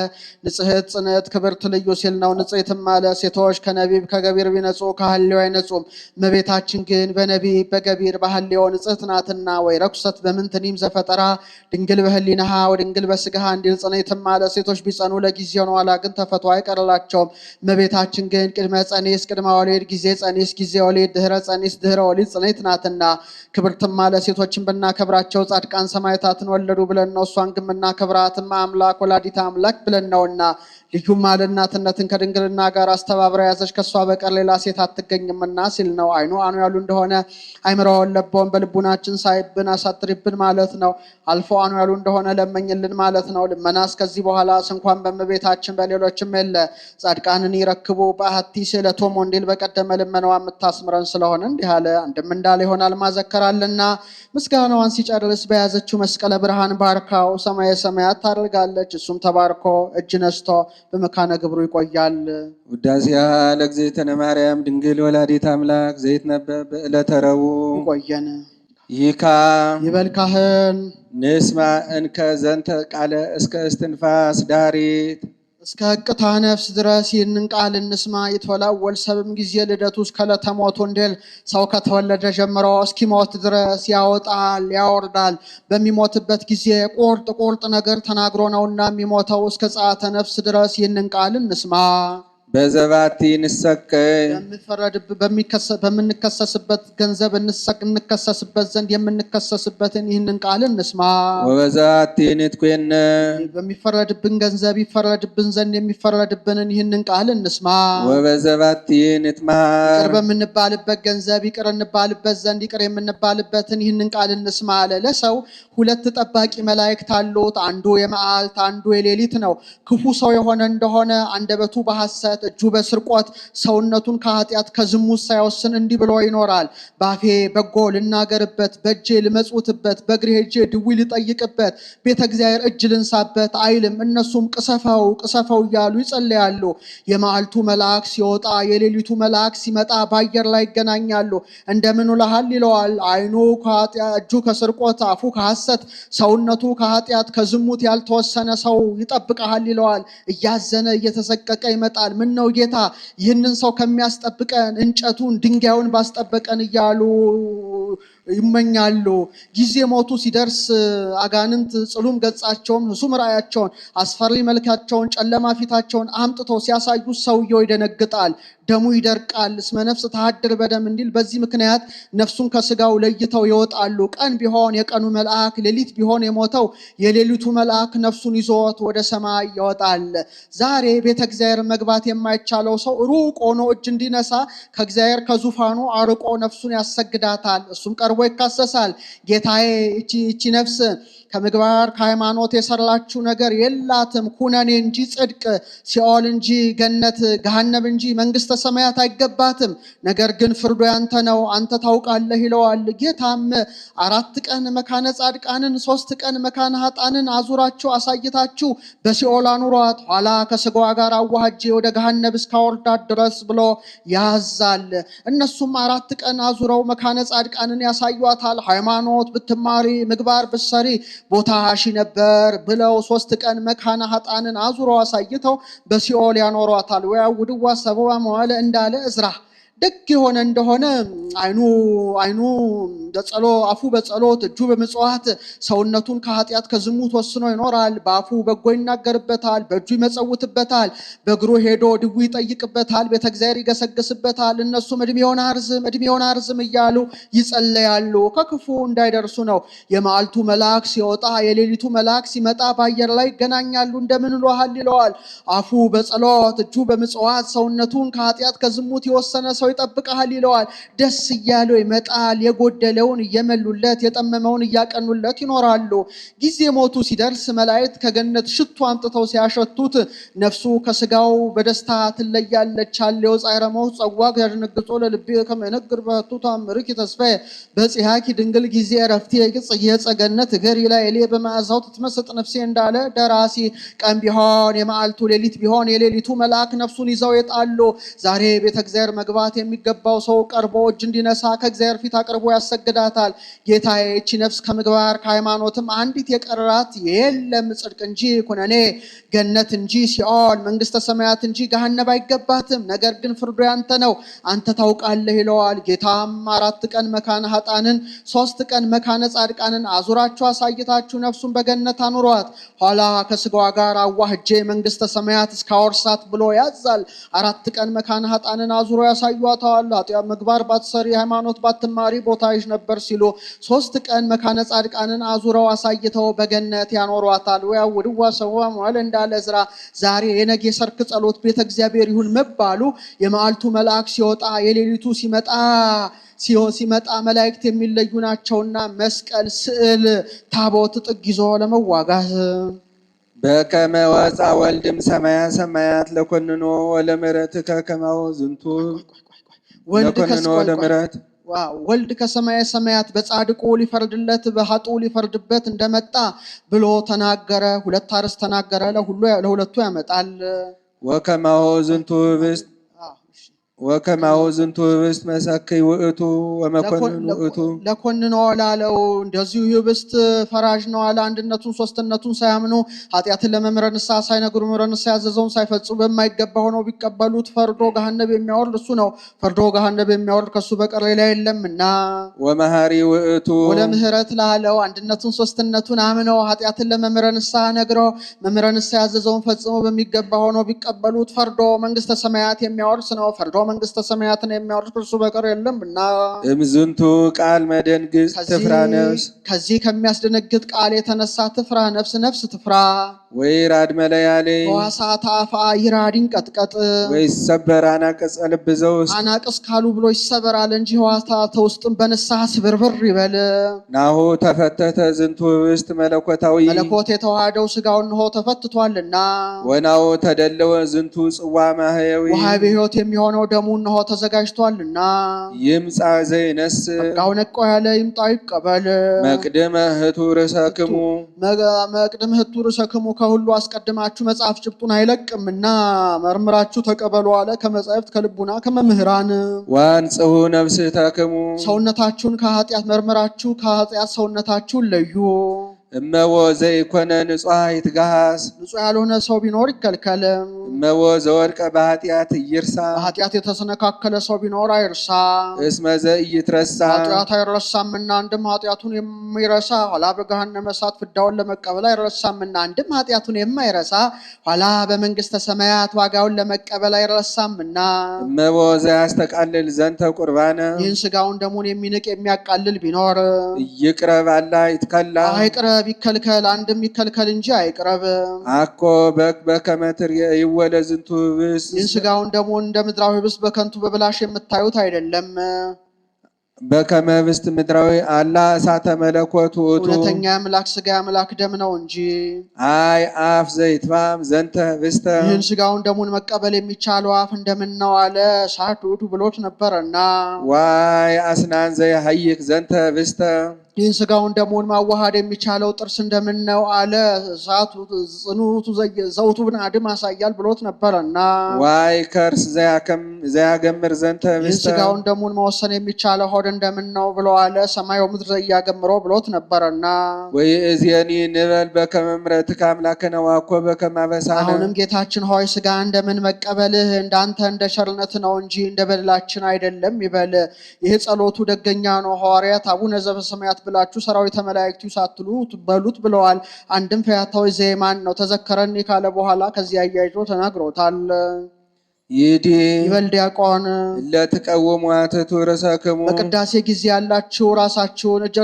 ንጽሕት ጽንዕት ክብርት ልዩ ሲል ነው። ንጽሕትም አለ ሴቶች ከነቢብ ከገቢር ቢነጹ ከሐልዮ አይነጹም። እመቤታችን ግን በነቢብ በገቢር በሐልዮ ንጽሕት ናትና። ወይ ረኩሰት በምንትኒም ዘፈጠራ ድንግል በህሊናሃ ወድንግል በስጋሃ እንዲል ጽኔትም አለ ሴቶች ቢጸኑ ለጊዜው ነው፣ ኋላ ግን ተፈቶ አይቀርላቸውም። እመቤታችን ግን ቅድመ ጸኒስ ቅድመ ወሊድ፣ ጊዜ ጸኒስ ጊዜ ወሊድ፣ ድህረ ጸኒስ ድህረ ወሊድ ጽኔት ናትና። ክብርትም አለ ሴቶችን ብናከብራቸው ጻድቃን ሰማዕታትን ወለዱ ብለን ነው። እሷን ግን ብናከብራትም አምላክ ወላዲተ አምላክ ብለን ነውና። ልዩም አለ እናትነትን ከድንግልና ጋር አስተባብራ ያዘች ከሷ በቀር ሌላ ሴት አትገኝምና ሲል ነው። አይኑ አኑ ያሉ እንደሆነ አይምሮውን ለቦን በልቡናችን ሳይብን አሳጥሪብን ማለት ነው። አልፎ አኑ ያሉ እንደሆነ ለመኝልን ማለት ነው። ልመናስ ከዚህ በኋላ እንኳን በእመቤታችን በሌሎችም የለ። ጻድቃንን ይረክቡ በአሐቲ ስእለቶሙ እንዲል በቀደመ ልመናዋ የምታስምረን ስለሆነ እንዲህ አለ። አንድም እንዳለ ይሆናል ማዘከራልና ምስጋናዋን ሲጨርስ በያዘችው መስቀለ ብርሃን ባርካው ሰማየ ሰማያት ታደርጋለች። እሱም ተባርኮ እጅ ነስቶ በመካነ ግብሩ ይቆያል። ውዳሴሃ ለእግዝእትነ ማርያም ድንግል ወላዲተ አምላክ ዘይትነበብ በዕለተ ረቡዕ። ይቆየን። ይካ ይበል ካህን ንስማ እንከ ዘንተ ቃለ እስከ እስትንፋስ ዳሪት እስከ ሕቅታ ነፍስ ድረስ ይህንን ቃል እንስማ። የተወላወል ሰብም ጊዜ ልደቱ እስከ ዕለተ ሞቱ እንዲል ሰው ከተወለደ ጀምሮ እስኪሞት ድረስ ያወጣል ያወርዳል። በሚሞትበት ጊዜ ቁርጥ ነገር ተናግሮ ነውና የሚሞተው። እስከ ጸአተ ነፍስ ድረስ ይህንን ቃል እንስማ። በዘባቲ ንሰቀይ በምንከሰስበት ገንዘብ እንከሰስበት ዘንድ የምንከሰስበትን ይህንን ቃል እንስማ። ወበዛቲ ንትኮነ በሚፈረድብን ገንዘብ ይፈረድብን ዘንድ የሚፈረድብንን ይህንን ቃል እንስማ። ወበዘባቲ ንትማ ይቅር በምንባልበት ገንዘብ ይቅር እንባልበት ዘንድ ይቅር የምንባልበትን ይህንን ቃል እንስማ አለ። ለሰው ሁለት ጠባቂ መላእክት አሉት። አንዱ የመዓልት አንዱ የሌሊት ነው። ክፉ ሰው የሆነ እንደሆነ አንደበቱ በሐሰት እጁ በስርቆት ሰውነቱን ከኃጢአት ከዝሙት ሳይወስን እንዲህ ብሎ ይኖራል። ባፌ በጎ ልናገርበት፣ በእጄ ልመጽውትበት፣ በእግሬ ሄጄ ድውይ ልጠይቅበት፣ ቤተ እግዚአብሔር እጅ ልንሳበት አይልም። እነሱም ቅሰፈው ቅሰፈው እያሉ ይጸልያሉ። የመዓልቱ መልአክ ሲወጣ የሌሊቱ መልአክ ሲመጣ በአየር ላይ ይገናኛሉ። እንደምን ውለሃል ይለዋል። አይኑ እጁ ከስርቆት አፉ ከሐሰት ሰውነቱ ከኃጢአት ከዝሙት ያልተወሰነ ሰው ይጠብቀሃል ይለዋል። እያዘነ እየተሰቀቀ ይመጣል። ነው ጌታ ይህንን ሰው ከሚያስጠብቀን እንጨቱን ድንጋዩን ባስጠበቀን እያሉ ይመኛሉ። ጊዜ ሞቱ ሲደርስ አጋንንት ጽሉም ገጻቸውን ህሱም ራእያቸውን አስፈሪ መልካቸውን ጨለማ ፊታቸውን አምጥተው ሲያሳዩት ሰውየው ይደነግጣል፣ ደሙ ይደርቃል። እስመ ነፍስ ተሃድር በደም እንዲል በዚህ ምክንያት ነፍሱን ከስጋው ለይተው ይወጣሉ። ቀን ቢሆን የቀኑ መልአክ፣ ሌሊት ቢሆን የሞተው የሌሊቱ መልአክ ነፍሱን ይዞት ወደ ሰማይ ይወጣል። ዛሬ ቤተ እግዚአብሔር መግባት የማይቻለው ሰው ሩቅ ሆኖ እጅ እንዲነሳ ከእግዚአብሔር ከዙፋኑ አርቆ ነፍሱን ያሰግዳታል። እሱም ቀርቦ ይካሰሳል። ጌታዬ እቺ ነፍስ ከምግባር ከሃይማኖት የሰራችው ነገር የላትም፣ ኩነኔ እንጂ ጽድቅ፣ ሲኦል እንጂ ገነት፣ ገሃነም እንጂ መንግስተ ሰማያት አይገባትም። ነገር ግን ፍርዱ ያንተ ነው፣ አንተ ታውቃለህ ይለዋል። ጌታም 4 ቀን መካነ ጻድቃንን 3 ቀን መካነ ኃጣንን አዙራችሁ አሳይታችሁ በሲኦል አኑሯት፣ ኋላ ከስጋዋ ጋር አዋህጄ ወደ ገሃነም እስካወርዳት ድረስ ብሎ ያዛል። እነሱም 4 ቀን አዙረው መካነ ጻድቃንን ያሳዩታል። ሃይማኖት ብትማሪ ምግባር ብትሰሪ ቦታ ሺ ነበር ብለው 3 ቀን መካነ ኃጣንን አዙረው አሳይተው በሲኦል ያኖሯታል። ወያውድዋ ሰበዋ መዋለ እንዳለ እዝራ ደግ የሆነ እንደሆነ አይኑ በጸሎ አፉ በጸሎት እጁ በመጽዋት ሰውነቱን ከኃጢአት ከዝሙት ወስኖ ይኖራል። በአፉ በጎ ይናገርበታል፣ በእጁ ይመጸውትበታል፣ በእግሩ ሄዶ ድውይ ይጠይቅበታል፣ ቤተ እግዚአብሔር ይገሰግስበታል። እነሱም እድሜውን አርዝም እያሉ ይጸለያሉ። ከክፉ እንዳይደርሱ ነው። የመዓልቱ መልአክ ሲወጣ የሌሊቱ መልአክ ሲመጣ በአየር ላይ ይገናኛሉ። እንደምን ውለሃል ይለዋል። አፉ በጸሎት እጁ በመጽዋት ሰውነቱን ከኃጢአት ከዝሙት የወሰነ ሰው ይጠብቀሃል ይለዋል። ደስ እያለው ይመጣል። የጎደለውን እየመሉለት የጠመመውን እያቀኑለት ይኖራሉ። ጊዜ ሞቱ ሲደርስ መላእክት ከገነት ሽቱ አምጥተው ሲያሸቱት ነፍሱ ከስጋው በደስታ ትለያለች። አለው ጻይረመው ጸዋግ ያድንግጾ ለልቤ ከመነግር በቱታ ምርክ ተስፋዬ በጽያኪ ድንግል ጊዜ ረፍቴ ግጽ የጸገነት ገሪ ላይ እሌ በመዓዛው ትመስጥ ነፍሴ እንዳለ ደራሲ። ቀን ቢሆን የመዓልቱ ሌሊት ቢሆን የሌሊቱ መልአክ ነፍሱን ይዘው ይጣሉ። ዛሬ ቤተ እግዚአብሔር መግባት የሚገባው ሰው ቀርቦ እጅ እንዲነሳ ከእግዚአብሔር ፊት አቅርቦ ያሰግዳታል። ጌታዬ እቺ ነፍስ ከምግባር ከሃይማኖትም አንዲት የቀራት የለም፣ ጽድቅ እንጂ ኩነኔ፣ ገነት እንጂ ሲኦል፣ መንግስተ ሰማያት እንጂ ገሃነም አይገባትም። ነገር ግን ፍርዱ ያንተ ነው፣ አንተ ታውቃለህ ይለዋል። ጌታም 4 ቀን መካነ ኃጣንን 3 ቀን መካነ ጻድቃንን አዙራችሁ አሳይታችሁ ነፍሱን በገነት አኑሯት፣ ኋላ ከስጋዋ ጋር አዋህጄ መንግስተ ሰማያት እስካወርሳት ብሎ ያዛል። 4 ቀን መካነ ኃጣንን አዙሮ ያሳዩታል። ኃጢአት ምግባር ባትሰሪ ሃይማኖት ባትማሪ ቦታሽ ነበር ሲሉ 3 ቀን መካነ ጻድቃንን አዙረው አሳይተው በገነት ያኖሯታል። ወያውድዋ ሰዋ መዋለ እንዳለ እዝራ ዛሬ የነገ ሰርክ ጸሎት ቤተ እግዚአብሔር ይሁን መባሉ የመዓልቱ መልአክ ሲወጣ የሌሊቱ ሲመጣ መላእክት የሚለዩ ናቸውና መስቀል፣ ስዕል፣ ታቦት ጥግ ይዞ ለመዋጋት በከመ ወፃ ወልድም ሰማያ ሰማያት ለኮንኖ ወለምሕረትከ ከማሁ ዝንቱ ወልድ ከሰማየ ሰማያት በጻድቁ ሊፈርድለት በኃጡ ሊፈርድበት እንደመጣ ብሎ ተናገረ። 2 አርዕስት ተናገረ። ለሁለቱ ያመጣል። ወከማሁ ዝንቱ ህብስት ወከማው ዝንቱ ህብስት መሰክይ ውእቱ ወመኮንን ውእቱ ለኮንን ላለው እንደዚሁ ህብስት ፈራጅ ነው አለ። አንድነቱን ሶስትነቱን ሳያምኑ ኃጢአትን ለመምህረ ንስሐ ሳይነግሩ መምህረ ንስሐ ያዘዘውን ሳይፈጽሙ በማይገባ ሆነው ቢቀበሉት ፈርዶ ገሃነብ የሚያወርድ እሱ ነው። ፈርዶ ገሃነብ የሚያወርድ ከሱ በቀር ሌላ የለምና። ወመሃሪ ውእቱ ወለምህረት ላለው አንድነቱን ሶስትነቱን አምነው ኃጢአትን ለመምህረ ንስሐ ነግረው መምህረ ንስሐ ያዘዘውን ፈጽሞ በሚገባ ሆነው ቢቀበሉት ፈርዶ መንግስተ ሰማያት የሚያወርስ ነው። ፈርዶ መንግስተ ሰማያትን የሚያወርስ ከእርሱ በቀር የለምና። እምዝንቱ ቃል መደንግዝ ትፍራ ነፍስ ከዚህ ከሚያስደነግጥ ቃል የተነሳ ትፍራ ነፍስ ነፍስ ትፍራ። ወይራድ መለያሌ ሕዋሳት አፋ ይራድ ይንቀጥቀጥ ወይሰበር አናቅጸ ልብ ዘውስጥ አናቅስ ካሉ ብሎ ይሰበራል እንጂ ሕዋሳት ውስጥም በንስሐ ስብርብር ይበል። ናሁ ተፈተተ ዝንቱ ህብስት መለኮታዊ መለኮት የተዋሃደው ስጋው እንሆ ተፈትቷልና። ወናሁ ተደለወ ዝንቱ ጽዋ ማህያዊ ውሃቤ ሕይወት የሚሆነው ደሙ እንሆ ተዘጋጅቷልና። ይምጻ ዘይነስ ጸጋው ነቆ ያለ ይምጣ ይቀበል። መቅደመ ህቱ ርሰክሙ መቅደመ ህቱ ርሰክሙ ከሁሉ አስቀድማችሁ መጽሐፍ ጭብጡን አይለቅምና መርምራችሁ ተቀበሉ አለ። ከመጻሕፍት ከልቡና ከመምህራን ወአንጽሑ ነፍስታክሙ ሰውነታችሁን ከኃጢአት መርምራችሁ ከኃጢአት ሰውነታችሁን ለዩ። እመዎ ዘይኮነ ንጹሐ ይትጋሃስ ንጹሕ ያልሆነ ሰው ቢኖር ይከልከል። እመዎ ዘወድቀ በኃጢአት ይርሳ በኃጢአት የተሰነካከለ ሰው ቢኖር አይርሳ። እስመ ዘኢይትረሳ ኃጢአት አይረሳምና አንድም ኃጢአቱን የሚረሳ ኋላ በገሃነመ እሳት ፍዳውን ለመቀበል አይረሳምና አንድም ኃጢአቱን የማይረሳ ኋላ በመንግስተ ሰማያት ዋጋውን ለመቀበል አይረሳምና። እመዎ ዘያስተቃልል ዘንተ ቁርባነ ይህን ስጋውን ደሙን የሚንቅ የሚያቃልል ቢኖር ይቅረብ አላ ይትከላ አይቅረብ ይከልከል። አንድም ይከልከል እንጂ አይቅረብ። አኮ በከመ ትርእይዎ ለዝንቱ ህብስት ይህን ስጋውን ደሙን እንደ ምድራዊ ህብስት በከንቱ በብላሽ የምታዩት አይደለም። በከመ ህብስት ምድራዊ አላ እሳተ መለኮት ውእቱ እውነተኛ አምላክ ስጋ አምላክ ደም ነው እንጂ። አይ አፍ ዘይትፋም ዘንተ ህብስተ ይህን ስጋውን ደሙን መቀበል የሚቻለው አፍ እንደምን ነው አለ። እሳት ውእቱ ብሎት ነበረና። ዋይ አስናን ዘይሀይክ ዘንተ ህብስተ ይህን ስጋውን ደሙን ማዋሃድ የሚቻለው ጥርስ እንደምን ነው አለ። እሳቱ ጽኑቱ ዘውቱ ብን አድም አሳያል ብሎት ነበረና። ዋይ ከርስ ዘያገምር ዘንተ ይህን ህብስተ ስጋውን ደሙን መወሰን የሚቻለው ሆድ እንደምን ነው ብሎ አለ። ሰማይ ወምድር ዘያገምሮ ብሎት ነበረና። ወይእዜኒ ንበል በከመ ምሕረትከ አምላክነ ወአኮ በከመ አበሳነ አሁንም ጌታችን ሆይ ስጋ እንደምን መቀበልህ እንዳንተ እንደ ቸርነት ነው እንጂ እንደ በደላችን አይደለም ይበል። ይህ ጸሎቱ ደገኛ ነው። ሐዋርያት አቡነ ዘበሰማያት ብላችሁ ሰራዊተ መላእክቱ ሳትሉ በሉት ብለዋል። አንድም ፈያታዊ ዘየማን ነው። ተዘከረኒ ካለ በኋላ ከዚያ አያይዞ ተናግሮታል። ይዲ ይበል ዲያቆን ለተቀወሙ አትቱ ርሰክሙ በቅዳሴ ጊዜ ያላችሁ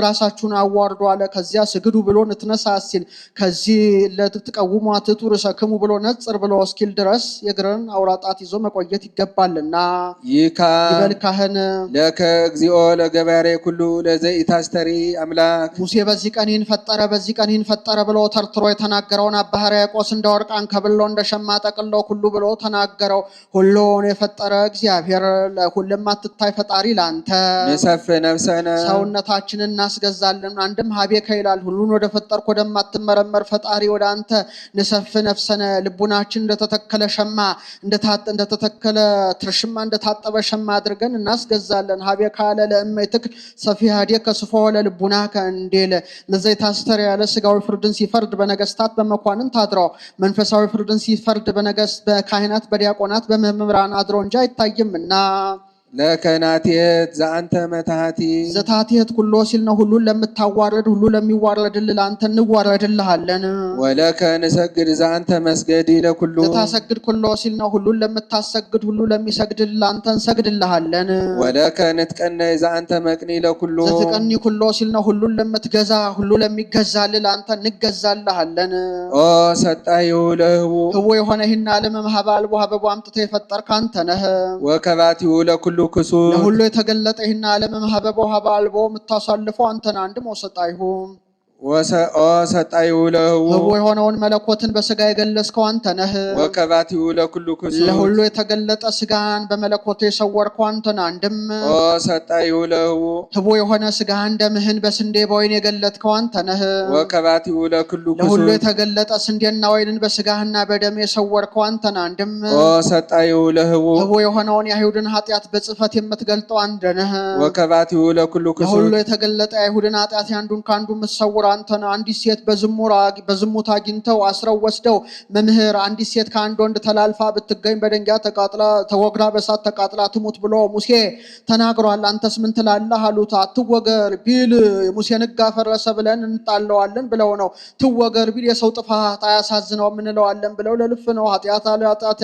ራሳችሁን አዋርዱ አለ። ከዚያ ስግዱ ብሎ ንትነሳ ሲል ከዚህ ለተቀወሙ አትቱ ርሰክሙ ብሎ ነጽር ብሎ እስኪል ድረስ የእግርን አውራጣት ይዞ መቆየት ይገባልና። ይካ ይበል ካህን ለከ እግዚኦ ለገባሬ ኩሉ ለዘኢታስተሪ አምላክ ሙሴ በዚህ ቀን ይህን ፈጠረ በዚህ ቀን ይህን ፈጠረ ብሎ ተርትሮ የተናገረውን አባ ሕርያቆስ እንደ ወርቅ አንከብሎ እንደ ሸማ ጠቅሎ ሁሉ ብሎ ተናገረው። ሁሉን የፈጠረ እግዚአብሔር ለሁሉም አትታይ ፈጣሪ ላንተ ንሰፍ ነፍሰነ ሰውነታችንን እናስገዛለን። አንድም ሀቤከ ይላል ሁሉን ወደ ፈጠርክ ወደማትመረመር ፈጣሪ ወደ አንተ ንሰፍ ነፍሰነ ልቡናችን እንደተተከለ ሸማ እንደተተከለ ትርሽማ እንደታጠበ ሸማ አድርገን እናስገዛለን። ሀቤከ አለ ለእመይትክ ሰፊ ሀዴከ ስፎ ለልቡናከ እንዴለ ለዘይታስተር ያለ ስጋዊ ፍርድን ሲፈርድ በነገስታት በመኳንን ታድረው መንፈሳዊ ፍርድን ሲፈርድ በካህናት በዲያቆናት በመምህራን አድሮ እንጂ አይታይምና። ለከናቴት ዘአንተ መታሃቲ ዘታቴት ኩሎ ሲል ነው ሁሉን ለምታዋረድ ሁሉ ለሚዋረድልህ ለአንተ እንዋረድልሃለን። ወለከ ንሰግድ ዘአንተ መስገዲ ለኩሉ ዘታሰግድ ኩሎ ሲል ነው ሁሉን ለምታሰግድ ሁሉ ለሚሰግድልህ ለአንተ እንሰግድልሃለን። ወለከ ንትቀነይ ዘአንተ መቅኒ ለኩሉ ዘትቀኒ ኩሎ ሲል ነው ሁሉን ለምትገዛ ሁሉ ለሚገዛልህ ለአንተ እንገዛልሃለን። ኦ ሰጣዩ ለህቡ ህቡ የሆነ ይህን ዓለም እምኀበ አልቦ ሀበቡ አምጥተህ የፈጠርክ አንተ ነህ። ወከባቲሁ ለኩሉ ክሱት ለሁሉ የተገለጠ ይህን ዓለም እምኀበ ወሀበ አልቦ የምታሳልፈው አንተን አንድ መውሰጣ ይሁን ወሰጣይሁ ለህቡ ህቡ የሆነውን መለኮትን በስጋ የገለጽከው አንተ ነህ። ወከባቲሁ ለኩሉ ክሱት ለሁሉ የተገለጠ ስጋን በመለኮት የሰወርከው አንተ ነህ። አንድም ወሰጣይሁ ለህቡ ህቡ የሆነ ስጋህን ደምህን በስንዴ በወይን የገለጥከው አንተ ነህ። ወከባቲሁ ለኩሉ ለሁሉ ክሱት የተገለጠ ስንዴና ወይንን በስጋህና በደም የሰወርከው አንተ ነህ። አንድም ወሰጣይሁ ለህቡ ህቡ የሆነውን የአይሁድን ኃጢአት በጽሕፈት የምትገልጠው አንተ ነህ። ወከባቲሁ ለኩሉ ክሱት ለሁሉ የተገለጠ የአይሁድን ኃጢአት ያንዱን ካንዱ የምትሰውር አንተ ነህ። አንዲት ሴት በዝሙት አግኝተው አስረው ወስደው መምህር አንዲት ሴት ከአንድ ወንድ ተላልፋ ብትገኝ በድንጋይ ተቃጥላ ተወግራ በሳት ተቃጥላ ትሙት ብሎ ሙሴ ተናግሯል። አንተስ ምን ትላለህ አሉት። አትወገር ቢል የሙሴን ሕግ አፈረሰ ብለን እንጣለዋለን ብለው ነው። ትወገር ቢል የሰው ጥፋት አያሳዝነውም እንለዋለን ብለው ለልፍ ነው። ኃጢአት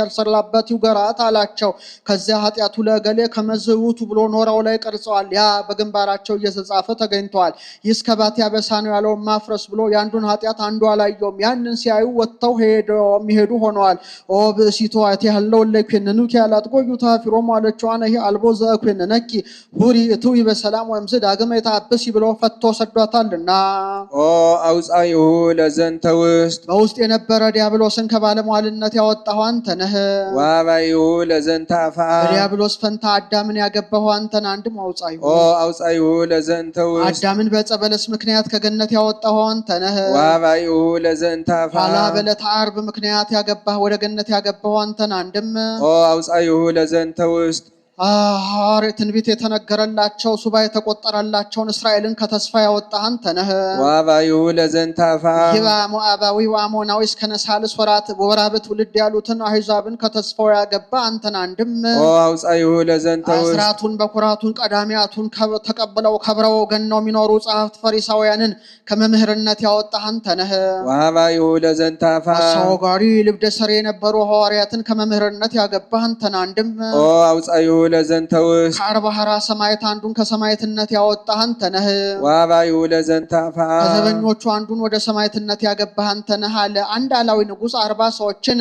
ያልሰራበት ይውገራት አላቸው። ከዚያ ኃጢአቱ ለገሌ ከመዝውቱ ብሎ ኖራው ላይ ቀርጸዋል። ያ በግንባራቸው እየተጻፈ ተገኝተዋል። ይህ እስከባት ያበሳ ነው ያለው ማፍረስ ብሎ ያንዱን ኃጢአት አንዱ አላየውም። ያንን ሲያዩ ወጥተው የሚሄዱ ሆነዋል። ኦ ብእሲቶ አቲ ያለው ለከነኑ ያላት ቆዩታ ፍሮም አለችው። አነ ይሄ አልቦ ዘከነነኪ ሁሪ እትዊ በሰላም ወምዝ ዳግመ የታበሲ ብሎ ፈቶ ሰዷታልና። ኦ አውፃይሁ ለዘንተ ውስጥ በውስጥ የነበረ ዲያብሎስን ከባለሟልነት ያወጣው አንተ ነህ። ዋባይሁ ለዘንተ አፋ በዲያብሎስ ፈንታ አዳምን ያገባው አንተ ነህ። አንድም አውፃይሁ ኦ አውፃይሁ ለዘንተ ውስጥ አዳምን በጸበለስ ምክንያት ከገነት ያወጣው አንተ ነህ። ዋባይሁ ለዘንተ አፋ ኋላ በዕለተ ዓርብ ምክንያት ያገባህ ወደ ገነት ያገባው አንተ ነህ። አንድም ኦ አውፃይሁ ለዘንተ ውስጥ ትንቢት የተነገረላቸው ሱባ የተቆጠረላቸውን እስራኤልን ከተስፋ ያወጣህ አንተ ነህ። ዋባይሁ ለዘንተ አፋ ይባ ሞዓባዊ ወአሞናዊ እስከ ነሳልስ ወራብ ትውልድ ያሉትን አሕዛብን ከተስፋው ያገባ አንተ ነህ። አንድም ኦ አውፃይሁ ለዘንተ ውስጥ አስራቱን በኩራቱን ቀዳሚያቱን ተቀብለው ከብረው ገነው የሚኖሩ ጸሐፍት ፈሪሳውያንን ከመምህርነት ያወጣህ አንተ ነህ። ዋባይሁ ለዘንተ አፋ አሳዋጋሪ ልብደ ሰሪ የነበሩ ሐዋርያትን ከመምህርነት ያገባህ አንተ ነህ። አንድም ኦ አውፃይሁ ለዘንተ ውስጥ ከአርባ ሀራ ሰማዕት አንዱን ከሰማዕትነት ያወጣህ አንተ ነህ። ዋባይሁ ለዘንተ አፋ ከዘበኞቹ አንዱን ወደ ሰማዕትነት ያገባህ አንተ ነህ አለ። አንድ አላዊ ንጉሥ 40 ሰዎችን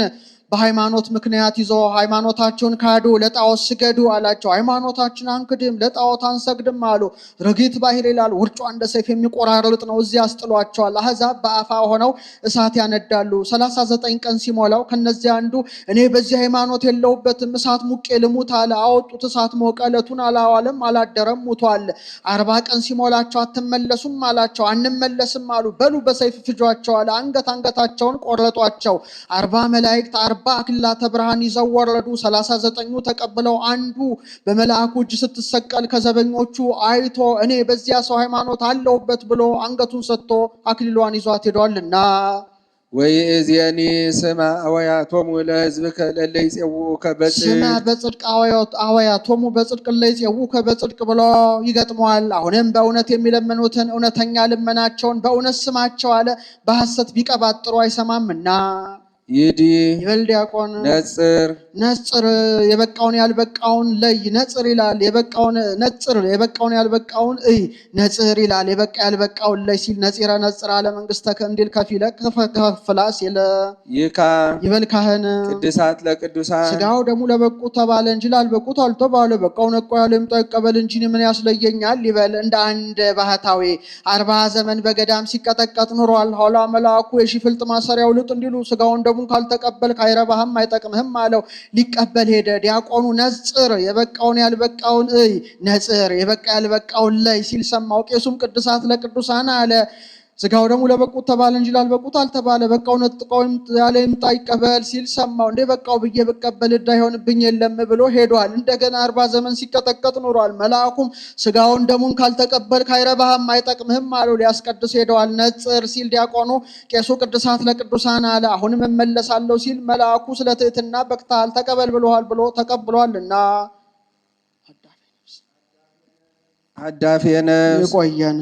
በሃይማኖት ምክንያት ይዞ ሃይማኖታቸውን ካዱ፣ ለጣዖት ስገዱ አላቸው። ሃይማኖታችን አንክድም ለጣዖት አንሰግድም አሉ። ርግት ባህር ይላል ውርጯ እንደ ሰይፍ የሚቆራርጥ ነው። እዚያ አስጥሏቸዋል። አሕዛብ በአፋ ሆነው እሳት ያነዳሉ። 39 ቀን ሲሞላው ከነዚያ አንዱ እኔ በዚህ ሃይማኖት የለሁበትም እሳት ሙቄ ልሙት አለ። አወጡት። እሳት ሞቀ። ዕለቱን አላዋለም አላደረም ሙቷል። 40 ቀን ሲሞላቸው አትመለሱም አላቸው። አንመለስም አሉ። በሉ በሰይፍ ፍጇቸው አለ። አንገታቸውን ቆረጧቸው። 40 መላእክት 40 አክሊላተ ብርሃን ይዘው ወረዱ። 39ኙ ተቀብለው አንዱ በመልአኩ እጅ ስትሰቀል ከዘበኞቹ አይቶ እኔ በዚያ ሰው ሃይማኖት አለሁበት ብሎ አንገቱን ሰጥቶ አክሊሏን ይዟት ሄዷልና። ወይእዜኒ ስማ አወያቶሙ ለሕዝብከ ለእለ ይጼውዑከ በጽድቅ ስማ በጽድቅ አወያቶሙ በጽድቅ እለ ይጼውዑከ በጽድቅ ብሎ ይገጥመዋል። አሁንም በእውነት የሚለምኑትን እውነተኛ ልመናቸውን በእውነት ስማቸው አለ። በሐሰት ቢቀባጥሩ አይሰማምና። ይዲ ይበል ዲያቆን ነጽር የበቃውን ያልበቃውን ለይ ነጽር ይላል። የበቃውን ያልበቃውን ነጽር ይላል። የበቃ ያልበቃውን ለይ ሲል ነጽረ ነጽር አለ መንግሥተከ እንዲል ከፊለ ከፍላስ ይካ ይበል ካህን ቅድሳት ለቅዱሳን ስጋው ደሙ ለበቁ ተባለ እንጂ ላልበቁት አልተባለ። በቃው ነቆ ያለ ይምጣ ይቀበል እንጂ ምን ያስለየኛል ይበል። እንደ አንድ ባህታዊ 40 ዘመን በገዳም ሲቀጠቀጥ ኑሯል። ኋላ መልአኩ የሺፍልጥ ማሰሪያው ልጥ እንዲሉ ስጋውን ደሙን ካልተቀበልክ አይረባህም አይጠቅምህም አለው። ሊቀበል ሄደ። ዲያቆኑ ነጽር የበቃውን ያልበቃውን ነጽር የበቃ ያልበቃውን ለይ ሲል ሰማው። ቄሱም ቅድሳት ለቅዱሳን አለ። ስጋው ደግሞ ለበቁት ተባለ እንጂ ላልበቁት አልተባለ። በቃው ነጥቀው ያለ ይምጣ ይቀበል ሲል ሰማው። እንዴ በቃው ብዬ ብቀበል ዕዳ ይሆንብኝ የለም ብሎ ሄዷል። እንደገና 40 ዘመን ሲቀጠቀጥ ኖሯል። መልአኩም ስጋውን ደሙን ካልተቀበልክ አይረባህም አይጠቅምህም አለው። ሊያስቀድስ ሄደዋል። ነጽር ሲል ዲያቆኑ ቄሱ ቅድሳት ለቅዱሳን አለ። አሁንም እመለሳለሁ ሲል መልአኩ ስለ ትሕትና በቅተሃል ተቀበል ብሎሃል ብሎ ተቀብሏልና። አዳፌነ ይቆየን።